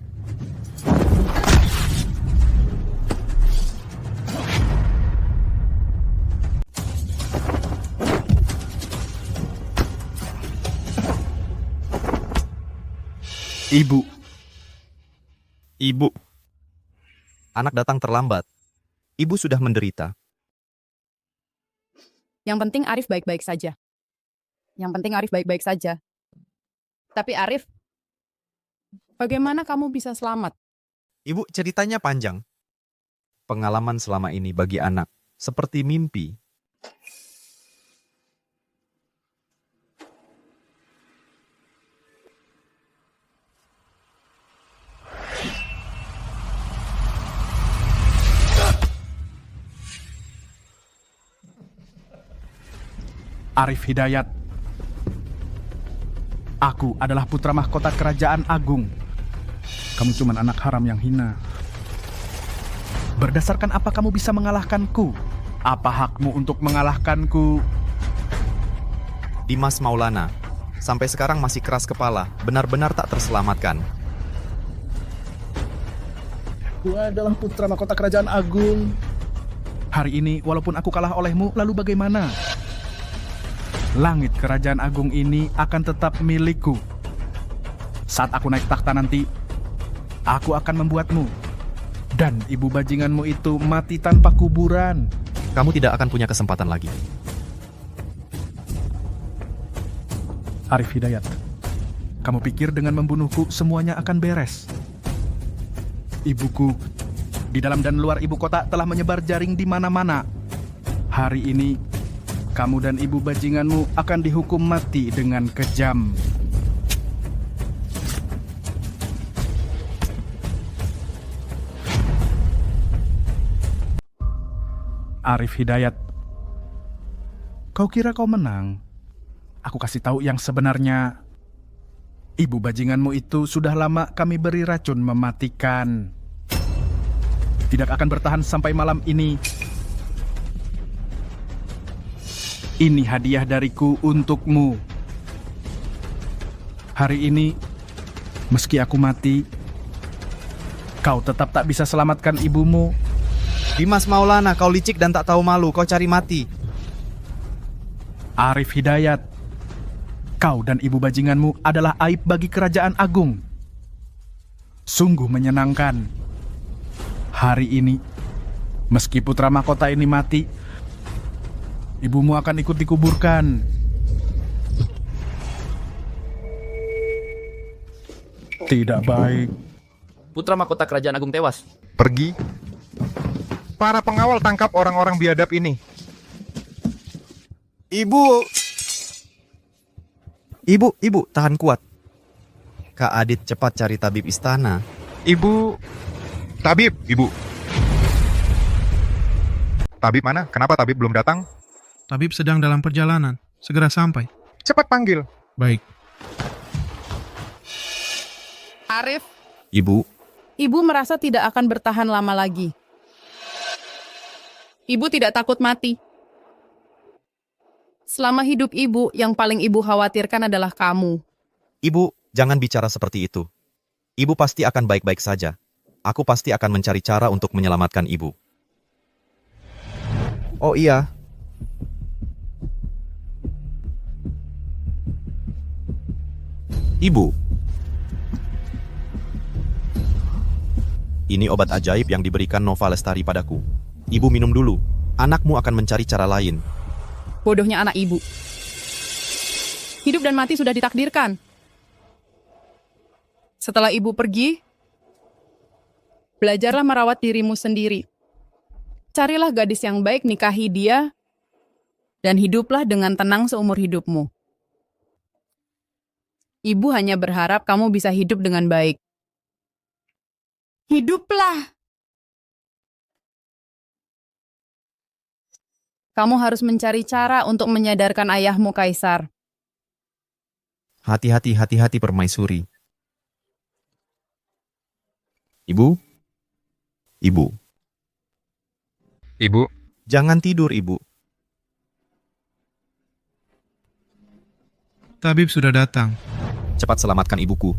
Ibu. Anak datang terlambat. Ibu sudah menderita. Yang penting Arif baik-baik saja. Tapi Arif, bagaimana kamu bisa selamat? Ibu, ceritanya panjang. Pengalaman selama ini bagi anak seperti mimpi. Arif Hidayat. Aku adalah putra mahkota kerajaan agung. Kamu cuma anak haram yang hina. Berdasarkan apa kamu bisa mengalahkanku? Apa hakmu untuk mengalahkanku? Dimas Maulana, sampai sekarang masih keras kepala, benar-benar tak terselamatkan. Aku adalah putra mahkota kerajaan agung. Hari ini, walaupun aku kalah olehmu, lalu bagaimana? Langit kerajaan agung ini akan tetap milikku. Saat aku naik takhta nanti, aku akan membuatmu dan ibu bajinganmu itu mati tanpa kuburan. Kamu tidak akan punya kesempatan lagi. Arif Hidayat, kamu pikir dengan membunuhku semuanya akan beres? Ibuku di dalam dan luar ibu kota telah menyebar jaring di mana-mana. Hari ini kamu dan ibu bajinganmu akan dihukum mati dengan kejam. Arif Hidayat, kau kira kau menang? Aku kasih tahu yang sebenarnya. Ibu bajinganmu itu sudah lama kami beri racun mematikan. Tidak akan bertahan sampai malam ini. Ini hadiah dariku untukmu. Hari ini, meski aku mati, kau tetap tak bisa selamatkan ibumu. Dimas Maulana, kau licik dan tak tahu malu, kau cari mati. Arif Hidayat, kau dan ibu bajinganmu adalah aib bagi kerajaan agung. Sungguh menyenangkan. Hari ini, meski putra mahkota ini mati, ibumu akan ikut dikuburkan. Tidak baik. Putra mahkota kerajaan agung tewas. Pergi. Para pengawal tangkap orang-orang biadab ini. Ibu, tahan kuat. Kak Adit, cepat cari tabib istana. Ibu, tabib, ibu. Tabib mana? Kenapa tabib belum datang? Tabib sedang dalam perjalanan. Segera sampai. Cepat panggil. Baik. Arif, Ibu, ibu merasa tidak akan bertahan lama lagi. Ibu tidak takut mati. Selama hidup ibu, yang paling ibu khawatirkan adalah kamu. Ibu, jangan bicara seperti itu. Ibu pasti akan baik-baik saja. Aku pasti akan mencari cara untuk menyelamatkan ibu. Oh iya. Ibu. Ini obat ajaib yang diberikan Nova Lestari padaku. Ibu minum dulu. Anakmu akan mencari cara lain. Bodohnya anak ibu. Hidup dan mati sudah ditakdirkan. Setelah ibu pergi, belajarlah merawat dirimu sendiri. Carilah gadis yang baik, nikahi dia, dan hiduplah dengan tenang seumur hidupmu. Ibu hanya berharap kamu bisa hidup dengan baik. Hiduplah! Kamu harus mencari cara untuk menyadarkan ayahmu, Kaisar. Hati-hati permaisuri. Ibu? Ibu. Ibu. Jangan tidur, Ibu. Tabib sudah datang. Cepat selamatkan ibuku.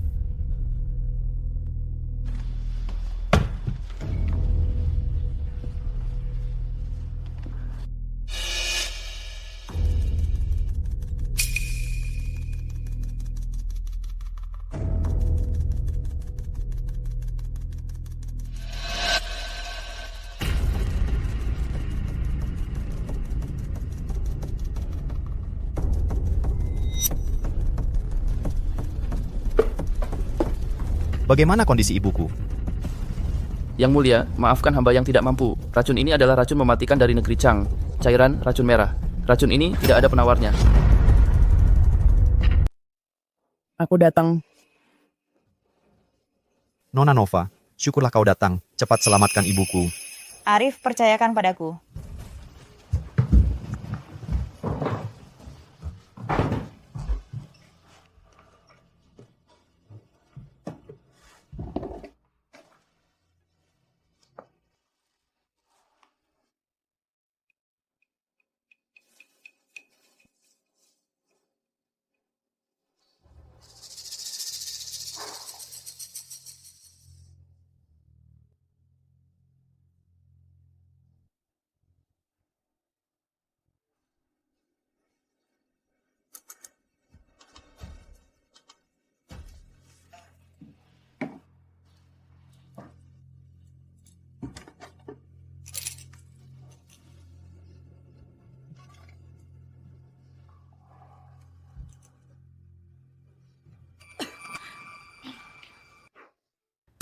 Bagaimana kondisi ibuku? Yang mulia, maafkan hamba yang tidak mampu. Racun ini adalah racun mematikan dari negeri Chang. Cairan racun merah. Racun ini tidak ada penawarnya. Aku datang. Nona Nova, syukurlah kau datang. Cepat selamatkan ibuku. Arif, percayakan padaku.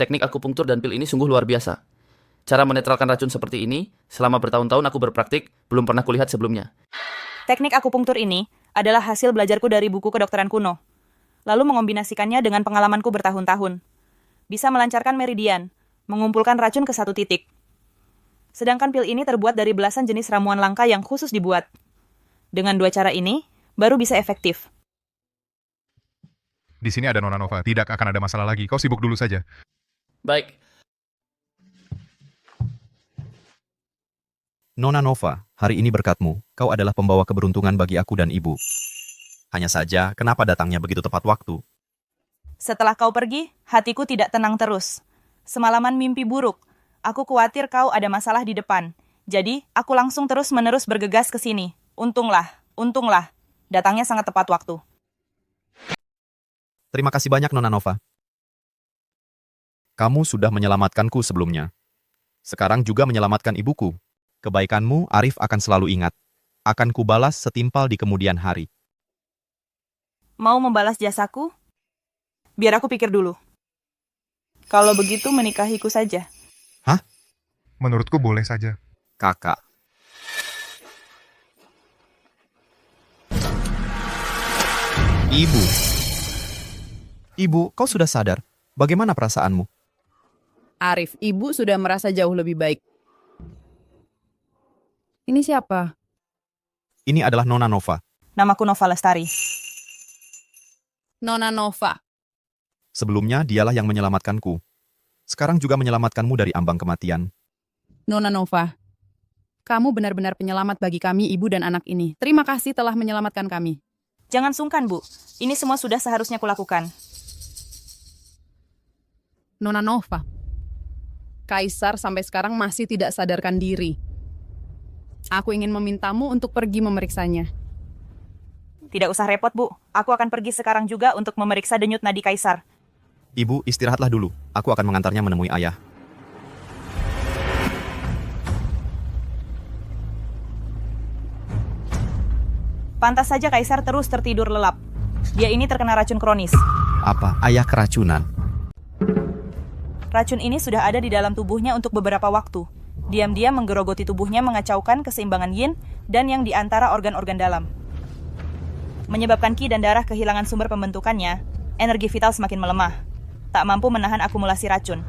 Teknik akupunktur dan pil ini sungguh luar biasa. Cara menetralkan racun seperti ini, selama bertahun-tahun aku berpraktik, belum pernah kulihat sebelumnya. Teknik akupunktur ini adalah hasil belajarku dari buku kedokteran kuno, lalu mengombinasikannya dengan pengalamanku bertahun-tahun. Bisa melancarkan meridian, mengumpulkan racun ke satu titik. Sedangkan pil ini terbuat dari belasan jenis ramuan langka yang khusus dibuat. Dengan dua cara ini, baru bisa efektif. Di sini ada Nona Nova, tidak akan ada masalah lagi. Kau sibuk dulu saja. Baik. Nona Nova, hari ini berkatmu, kau adalah pembawa keberuntungan bagi aku dan ibu. Hanya saja, kenapa datangnya begitu tepat waktu? Setelah kau pergi, hatiku tidak tenang terus. Semalaman mimpi buruk. Aku khawatir kau ada masalah di depan. Jadi, aku langsung terus-menerus bergegas ke sini. Untunglah. Datangnya sangat tepat waktu. Terima kasih banyak, Nona Nova. Kamu sudah menyelamatkanku sebelumnya. Sekarang juga menyelamatkan ibuku. Kebaikanmu, Arif akan selalu ingat. Akan kubalas setimpal di kemudian hari. Mau membalas jasaku? Biar aku pikir dulu. Kalau begitu menikahiku saja. Hah? Menurutku boleh saja. Kakak. Ibu, kau sudah sadar? Bagaimana perasaanmu? Arif, ibu sudah merasa jauh lebih baik. Ini siapa? Ini adalah Nona Nova. Namaku Nova Lestari. Nona Nova. Sebelumnya dialah yang menyelamatkanku. Sekarang juga menyelamatkanmu dari ambang kematian. Nona Nova. Kamu benar-benar penyelamat bagi kami, ibu dan anak ini. Terima kasih telah menyelamatkan kami. Jangan sungkan, Bu. Ini semua sudah seharusnya kulakukan. Nona Nova. Kaisar sampai sekarang masih tidak sadarkan diri. Aku ingin memintamu untuk pergi memeriksanya. Tidak usah repot, Bu. Aku akan pergi sekarang juga untuk memeriksa denyut nadi Kaisar. Ibu, istirahatlah dulu. Aku akan mengantarnya menemui ayah. Pantas saja Kaisar terus tertidur lelap. Dia ini terkena racun kronis. Apa? Ayah keracunan? Racun ini sudah ada di dalam tubuhnya untuk beberapa waktu. Diam-diam menggerogoti tubuhnya, mengacaukan keseimbangan yin dan yang di antara organ-organ dalam. Menyebabkan ki dan darah kehilangan sumber pembentukannya, energi vital semakin melemah. Tak mampu menahan akumulasi racun.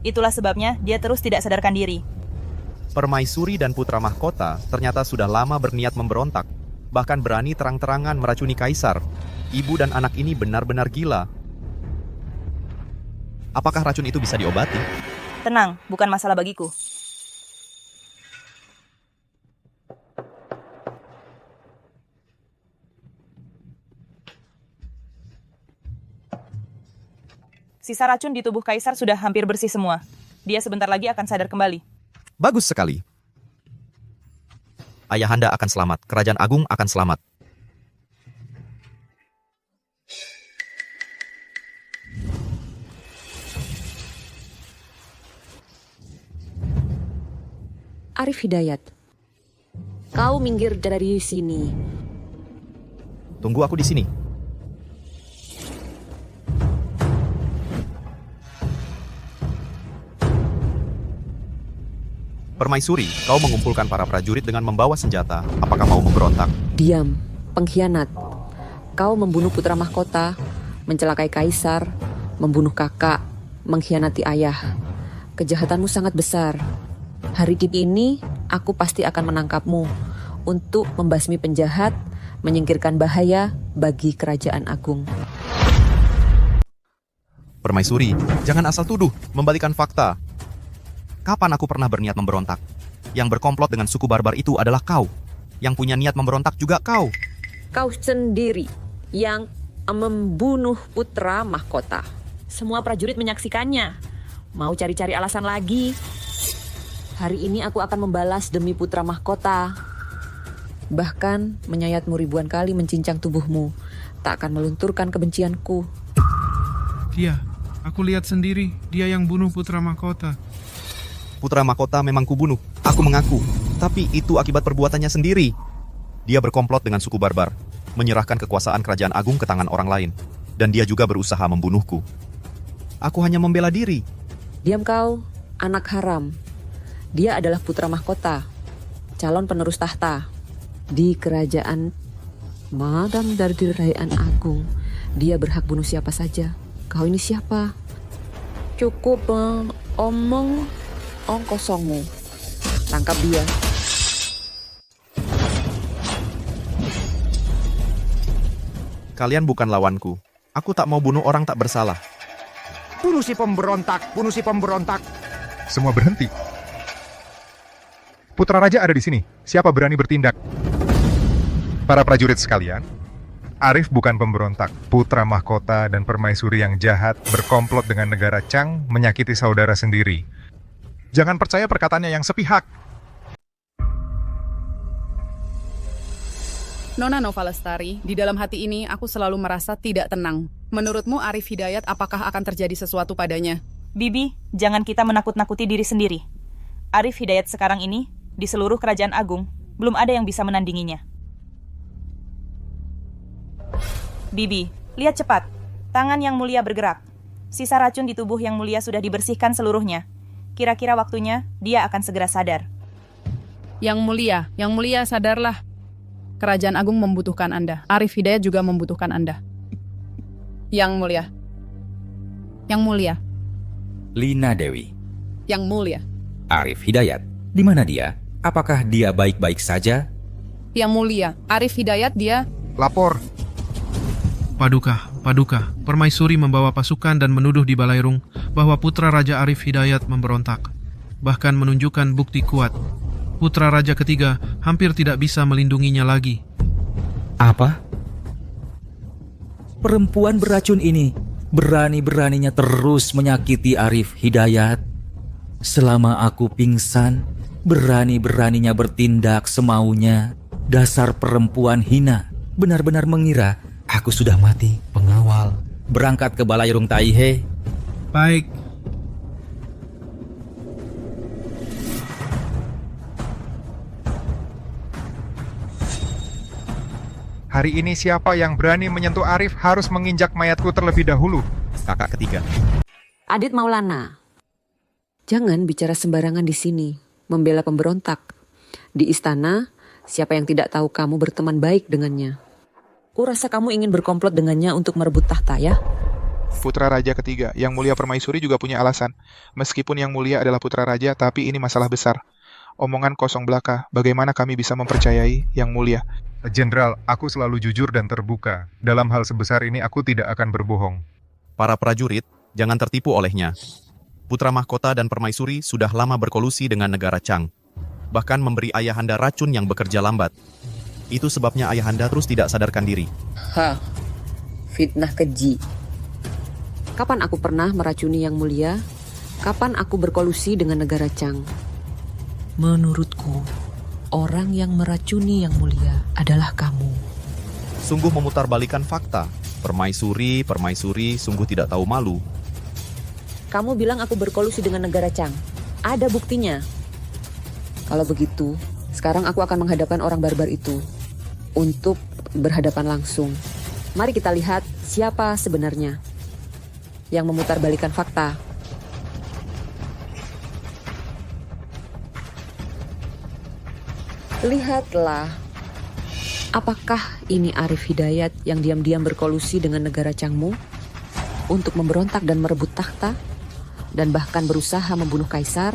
Itulah sebabnya dia terus tidak sadarkan diri. Permaisuri dan putra mahkota ternyata sudah lama berniat memberontak. Bahkan berani terang-terangan meracuni Kaisar. Ibu dan anak ini benar-benar gila. Apakah racun itu bisa diobati? Tenang, bukan masalah bagiku. Sisa racun di tubuh Kaisar sudah hampir bersih semua. Dia sebentar lagi akan sadar kembali. Bagus sekali. Ayahanda akan selamat, Kerajaan Agung akan selamat. Arif Hidayat, kau minggir dari sini. Tunggu aku di sini. Permaisuri, kau mengumpulkan para prajurit dengan membawa senjata. Apakah mau memberontak? Diam, pengkhianat. Kau membunuh putra mahkota, mencelakai Kaisar, membunuh kakak, mengkhianati ayah. Kejahatanmu sangat besar. Hari ini, aku pasti akan menangkapmu untuk membasmi penjahat, menyingkirkan bahaya bagi Kerajaan Agung. Permaisuri, jangan asal tuduh, membalikan fakta. Kapan aku pernah berniat memberontak? Yang berkomplot dengan suku barbar itu adalah kau. Yang punya niat memberontak juga kau. Kau sendiri yang membunuh putra mahkota. Semua prajurit menyaksikannya. Mau cari-cari alasan lagi? Hari ini aku akan membalas demi putra mahkota. Bahkan menyayatmu ribuan kali mencincang tubuhmu. Tak akan melunturkan kebencianku. Dia, aku lihat sendiri, dia yang bunuh putra mahkota. Putra mahkota memang kubunuh, aku mengaku. Tapi itu akibat perbuatannya sendiri. Dia berkomplot dengan suku barbar, menyerahkan kekuasaan Kerajaan Agung ke tangan orang lain. Dan dia juga berusaha membunuhku. Aku hanya membela diri. Diam kau, anak haram. Dia adalah putra mahkota, calon penerus tahta di kerajaan Madam dari Kerajaan Agung. Dia berhak bunuh siapa saja. Kau ini siapa? Cukup omong kosongmu. Tangkap dia. Kalian bukan lawanku. Aku tak mau bunuh orang tak bersalah. Bunuh si pemberontak, bunuh si pemberontak. Semua berhenti. Putra Raja ada di sini. Siapa berani bertindak? Para prajurit sekalian, Arif bukan pemberontak. Putra mahkota dan permaisuri yang jahat berkomplot dengan negara Chang menyakiti saudara sendiri. Jangan percaya perkataannya yang sepihak. Nona Nova Lestari, di dalam hati ini aku selalu merasa tidak tenang. Menurutmu Arif Hidayat apakah akan terjadi sesuatu padanya? Bibi, jangan kita menakut-nakuti diri sendiri. Arif Hidayat sekarang ini, di seluruh kerajaan agung, belum ada yang bisa menandinginya. Bibi, lihat cepat. Tangan yang mulia bergerak. Sisa racun di tubuh yang mulia sudah dibersihkan seluruhnya. Kira-kira waktunya, dia akan segera sadar. Yang mulia sadarlah. Kerajaan agung membutuhkan Anda. Arif Hidayat juga membutuhkan Anda. Yang mulia. Lina Dewi. Yang mulia. Arif Hidayat. Di mana dia? Apakah dia baik-baik saja? Yang mulia. Arif Hidayat dia... Lapor. Paduka, permaisuri membawa pasukan dan menuduh di Balairung bahwa putra Raja Arif Hidayat memberontak. Bahkan menunjukkan bukti kuat. Putra Raja ketiga hampir tidak bisa melindunginya lagi. Apa? Perempuan beracun ini berani-beraninya terus menyakiti Arif Hidayat. Selama aku pingsan, berani-beraninya bertindak semaunya. Dasar perempuan hina, benar-benar mengira aku sudah mati. Pengawal, berangkat ke Balairung Taihe. Baik. Hari ini siapa yang berani menyentuh Arif harus menginjak mayatku terlebih dahulu. Kakak ketiga. Adit Maulana, jangan bicara sembarangan di sini, membela pemberontak. Di istana, siapa yang tidak tahu kamu berteman baik dengannya? Kurasa kamu ingin berkomplot dengannya untuk merebut tahta, ya? Putra Raja ketiga, Yang Mulia Permaisuri juga punya alasan. Meskipun Yang Mulia adalah putra raja, tapi ini masalah besar. Omongan kosong belaka, bagaimana kami bisa mempercayai Yang Mulia? Jenderal, aku selalu jujur dan terbuka. Dalam hal sebesar ini aku tidak akan berbohong. Para prajurit, jangan tertipu olehnya. Putra mahkota dan permaisuri sudah lama berkolusi dengan negara Chang. Bahkan memberi ayahanda racun yang bekerja lambat. Itu sebabnya ayahanda terus tidak sadarkan diri. Fitnah keji. Kapan aku pernah meracuni Yang Mulia? Kapan aku berkolusi dengan negara Chang? Menurutku, orang yang meracuni Yang Mulia adalah kamu. Sungguh memutarbalikkan fakta. Permaisuri sungguh tidak tahu malu. Kamu bilang aku berkolusi dengan negara Chang. Ada buktinya. Kalau begitu, sekarang aku akan menghadapkan orang barbar itu untuk berhadapan langsung. Mari kita lihat siapa sebenarnya yang memutarbalikkan fakta. Lihatlah, apakah ini Arif Hidayat yang diam-diam berkolusi dengan negara Changmu untuk memberontak dan merebut takhta dan bahkan berusaha membunuh kaisar?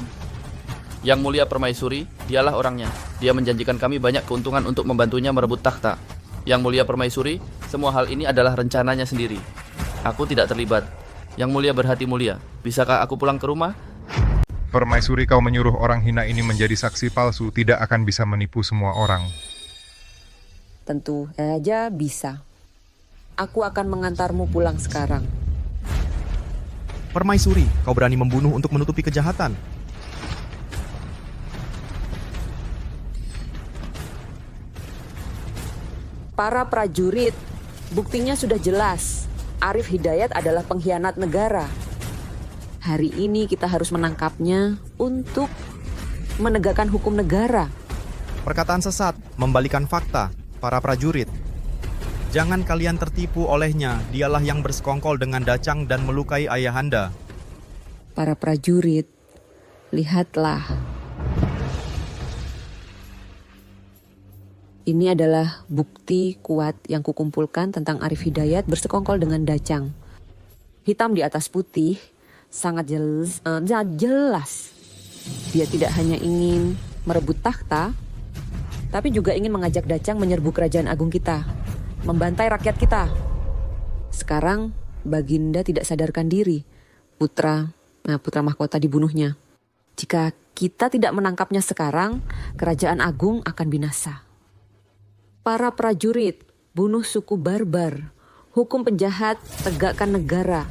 Yang Mulia Permaisuri, dialah orangnya. Dia menjanjikan kami banyak keuntungan untuk membantunya merebut takhta. Yang Mulia Permaisuri, semua hal ini adalah rencananya sendiri. Aku tidak terlibat. Yang Mulia berhati mulia. Bisakah aku pulang ke rumah? Permaisuri, kau menyuruh orang hina ini menjadi saksi palsu, tidak akan bisa menipu semua orang. Tentu saja bisa. Aku akan mengantarmu pulang sekarang. Permaisuri, kau berani membunuh untuk menutupi kejahatan. Para prajurit, buktinya sudah jelas. Arif Hidayat adalah pengkhianat negara. Hari ini kita harus menangkapnya untuk menegakkan hukum negara. Perkataan sesat, membalikan fakta. Para prajurit, jangan kalian tertipu olehnya. Dialah yang bersekongkol dengan Dacang dan melukai ayahanda. Para prajurit, lihatlah. Ini adalah bukti kuat yang kukumpulkan tentang Arif Hidayat bersekongkol dengan Dacang. Hitam di atas putih, sangat jelas. Dia tidak hanya ingin merebut takhta, tapi juga ingin mengajak Dacang menyerbu kerajaan agung kita, membantai rakyat kita. Sekarang Baginda tidak sadarkan diri. Putra mahkota dibunuhnya. Jika kita tidak menangkapnya sekarang, kerajaan agung akan binasa. Para prajurit, bunuh suku barbar, hukum penjahat, tegakkan negara.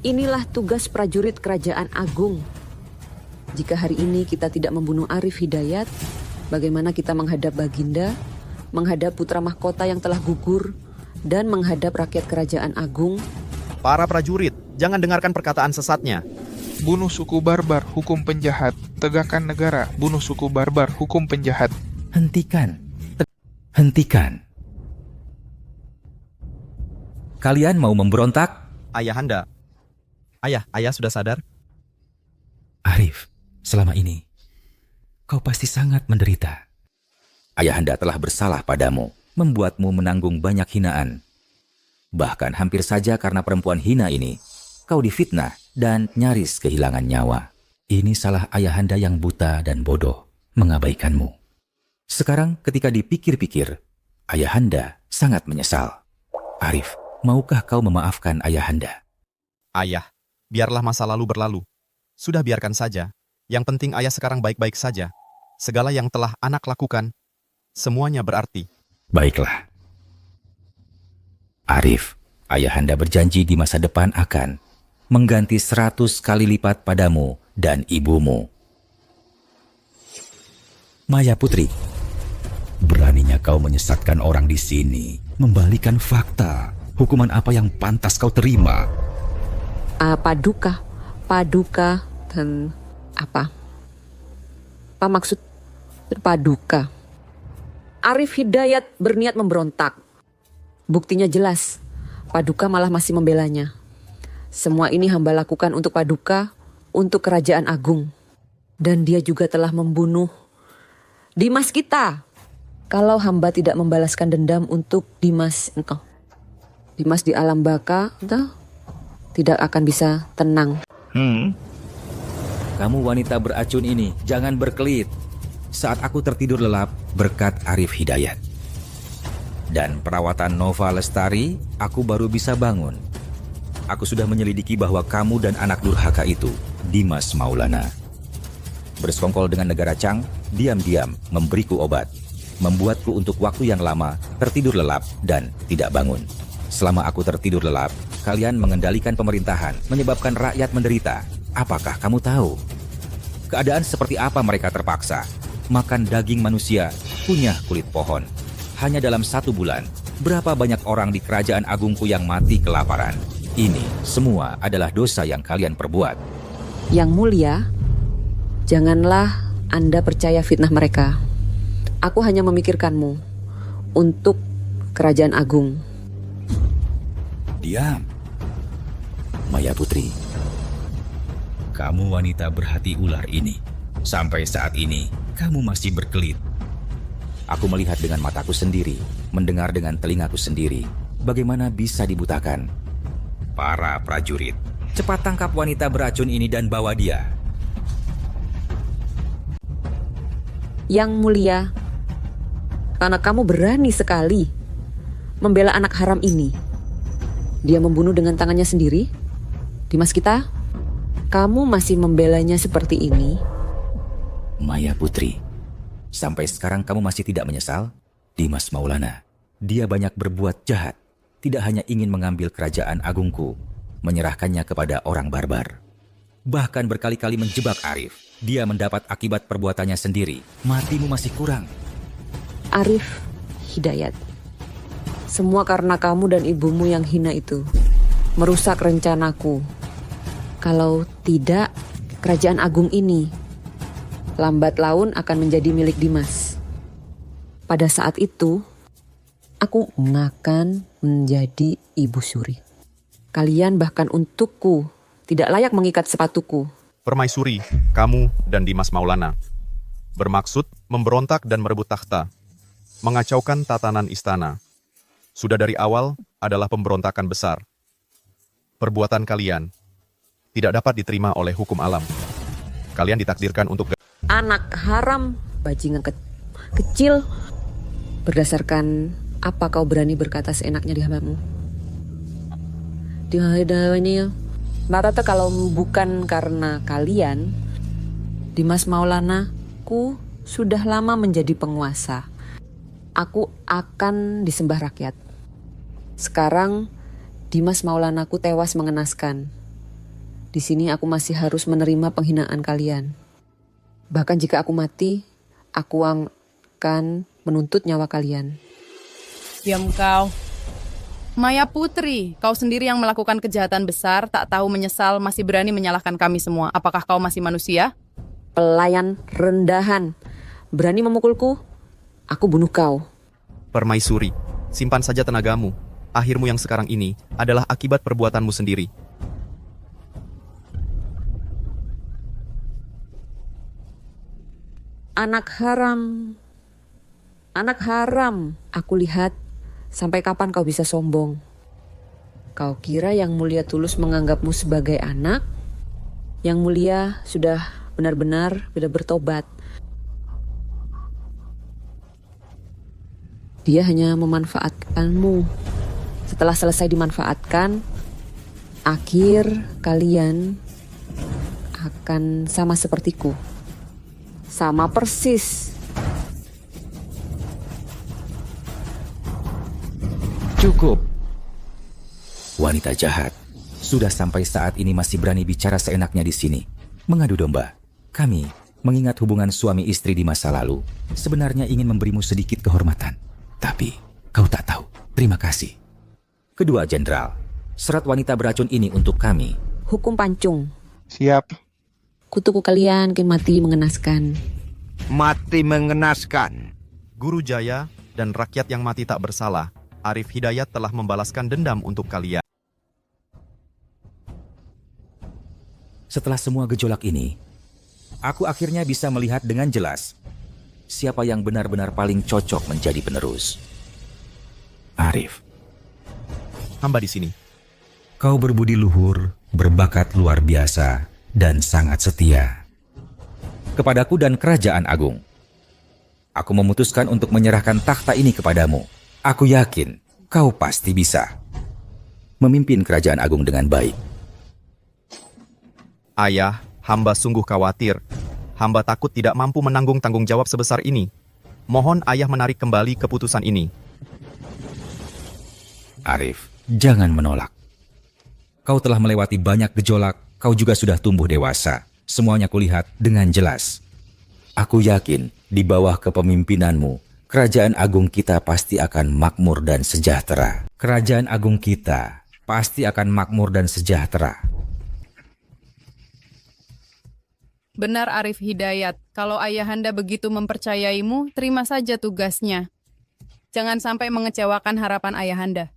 Inilah tugas prajurit Kerajaan Agung. Jika hari ini kita tidak membunuh Arif Hidayat, bagaimana kita menghadap Baginda, menghadap putra mahkota yang telah gugur, dan menghadap rakyat Kerajaan Agung? Para prajurit, jangan dengarkan perkataan sesatnya. Bunuh suku barbar, hukum penjahat. Tegakkan negara, bunuh suku barbar, hukum penjahat. Hentikan. Hentikan. Kalian mau memberontak? Ayahanda. Ayah sudah sadar? Arif, selama ini kau pasti sangat menderita. Ayahanda telah bersalah padamu, membuatmu menanggung banyak hinaan. Bahkan hampir saja karena perempuan hina ini, kau difitnah dan nyaris kehilangan nyawa. Ini salah ayahanda yang buta dan bodoh, mengabaikanmu. Sekarang ketika dipikir-pikir, ayahanda sangat menyesal. Arif, maukah kau memaafkan ayahanda? Ayah, biarlah masa lalu berlalu. Sudah biarkan saja. Yang penting ayah sekarang baik-baik saja. Segala yang telah anak lakukan, semuanya berarti. Baiklah. Arif, ayahanda berjanji di masa depan akan mengganti 100 kali lipat padamu dan ibumu. Maya Putri, beraninya kau menyesatkan orang di sini, membalikan fakta. Hukuman apa yang pantas kau terima? Paduka dan apa? Apa maksud paduka? Arif Hidayat berniat memberontak. Buktinya jelas, Paduka malah masih membelanya. Semua ini hamba lakukan untuk Paduka, untuk Kerajaan Agung. Dan dia juga telah membunuh Dimas kita. Kalau hamba tidak membalaskan dendam untuk Dimas engkau, Dimas di alam baka, entah, tidak akan bisa tenang. Kamu wanita beracun ini, jangan berkelit. Saat aku tertidur lelap berkat Arif Hidayat dan perawatan Nova Lestari, aku baru bisa bangun. Aku sudah menyelidiki bahwa kamu dan anak durhaka itu, Dimas Maulana, bersekongkol dengan negara Chang, diam-diam memberiku obat, membuatku untuk waktu yang lama tertidur lelap dan tidak bangun. Selama aku tertidur lelap, kalian mengendalikan pemerintahan, menyebabkan rakyat menderita. Apakah kamu tahu? Keadaan seperti apa mereka terpaksa makan daging manusia, punya kulit pohon. Hanya dalam 1 bulan, berapa banyak orang di Kerajaan Agungku yang mati kelaparan. Ini semua adalah dosa yang kalian perbuat. Yang mulia, janganlah Anda percaya fitnah mereka. Aku hanya memikirkanmu untuk Kerajaan Agung. Diam. Maya Putri, kamu wanita berhati ular ini. Sampai saat ini, kamu masih berkelit. Aku melihat dengan mataku sendiri, mendengar dengan telingaku sendiri. Bagaimana bisa dibutakan? Para prajurit, cepat tangkap wanita beracun ini dan bawa dia. Yang mulia, karena kamu berani sekali membela anak haram ini. Dia membunuh dengan tangannya sendiri. Dimas kita, kamu masih membelanya seperti ini? Maya Putri, sampai sekarang kamu masih tidak menyesal? Dimas Maulana, dia banyak berbuat jahat. Tidak hanya ingin mengambil Kerajaan Agungku, menyerahkannya kepada orang barbar. Bahkan berkali-kali menjebak Arif. Dia mendapat akibat perbuatannya sendiri. Matimu masih kurang. Arif Hidayat, semua karena kamu dan ibumu yang hina itu merusak rencanaku. Kalau tidak, Kerajaan Agung ini lambat laun akan menjadi milik Dimas. Pada saat itu, aku akan menjadi ibu suri. Kalian bahkan untukku tidak layak mengikat sepatuku. Permaisuri, kamu dan Dimas Maulana bermaksud memberontak dan merebut takhta, mengacaukan tatanan istana. Sudah dari awal adalah pemberontakan besar. Perbuatan kalian tidak dapat diterima oleh hukum alam. Kalian ditakdirkan untuk Anak haram, bajingan kecil. Berdasarkan apa kau berani berkata seenaknya di hambamu? Di hadapannya, Marata, kalau bukan karena kalian, Dimas Maulana, ku sudah lama menjadi penguasa. Aku akan disembah rakyat. Sekarang Dimas Maulanaku tewas mengenaskan. Di sini aku masih harus menerima penghinaan kalian. Bahkan jika aku mati, aku akan menuntut nyawa kalian. Diam kau. Maya Putri, kau sendiri yang melakukan kejahatan besar, tak tahu menyesal, masih berani menyalahkan kami semua. Apakah kau masih manusia? Pelayan rendahan. Berani memukulku? Aku bunuh kau. Permaisuri, simpan saja tenagamu. Akhirmu yang sekarang ini adalah akibat perbuatanmu sendiri. Anak haram. Anak haram. Aku lihat sampai kapan kau bisa sombong. Kau kira Yang Mulia tulus menganggapmu sebagai anak? Yang Mulia sudah benar-benar bertobat. Dia hanya memanfaatkanmu. Setelah selesai dimanfaatkan, akhir kalian akan sama sepertiku. Sama persis. Cukup. Wanita jahat, sudah sampai saat ini masih berani bicara seenaknya di sini. Mengadu domba. Kami, mengingat hubungan suami istri di masa lalu, sebenarnya ingin memberimu sedikit kehormatan. Tapi, kau tak tahu. Terima kasih. Kedua jenderal, serat wanita beracun ini untuk kami. Hukum pancung. Siap. Kutuku kalian mati mengenaskan. Mati mengenaskan. Guru Jaya dan rakyat yang mati tak bersalah, Arif Hidayat telah membalaskan dendam untuk kalian. Setelah semua gejolak ini, aku akhirnya bisa melihat dengan jelas siapa yang benar-benar paling cocok menjadi penerus. Arif. Hamba di sini. Kau berbudi luhur, berbakat luar biasa, dan sangat setia kepadaku dan kerajaan agung. Aku memutuskan untuk menyerahkan takhta ini kepadamu. Aku yakin kau pasti bisa memimpin kerajaan agung dengan baik. Ayah, hamba sungguh khawatir. Hamba takut tidak mampu menanggung tanggung jawab sebesar ini. Mohon ayah menarik kembali keputusan ini. Arif, jangan menolak. Kau telah melewati banyak gejolak, kau juga sudah tumbuh dewasa. Semuanya kulihat dengan jelas. Aku yakin di bawah kepemimpinanmu, kerajaan agung kita pasti akan makmur dan sejahtera. Kerajaan agung kita pasti akan makmur dan sejahtera. Benar Arif Hidayat, kalau ayahanda begitu mempercayaimu, terima saja tugasnya. Jangan sampai mengecewakan harapan ayahanda.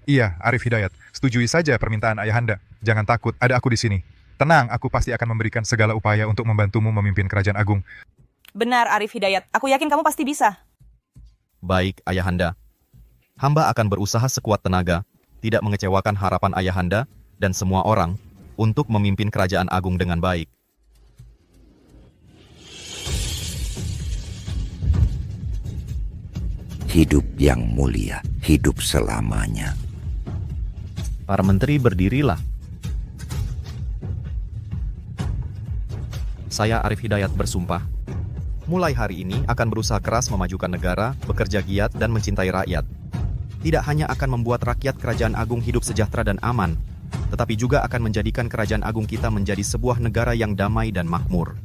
Iya, Arif Hidayat. Setujui saja permintaan ayahanda. Jangan takut, ada aku di sini. Tenang, aku pasti akan memberikan segala upaya untuk membantumu memimpin kerajaan agung. Benar, Arif Hidayat. Aku yakin kamu pasti bisa. Baik, ayahanda. Hamba akan berusaha sekuat tenaga, tidak mengecewakan harapan ayahanda dan semua orang, untuk memimpin kerajaan agung dengan baik. Hidup yang mulia, hidup selamanya. Para menteri berdirilah. Saya Arif Hidayat bersumpah, mulai hari ini akan berusaha keras memajukan negara, bekerja giat dan mencintai rakyat. Tidak hanya akan membuat rakyat kerajaan agung hidup sejahtera dan aman, tetapi juga akan menjadikan kerajaan agung kita menjadi sebuah negara yang damai dan makmur.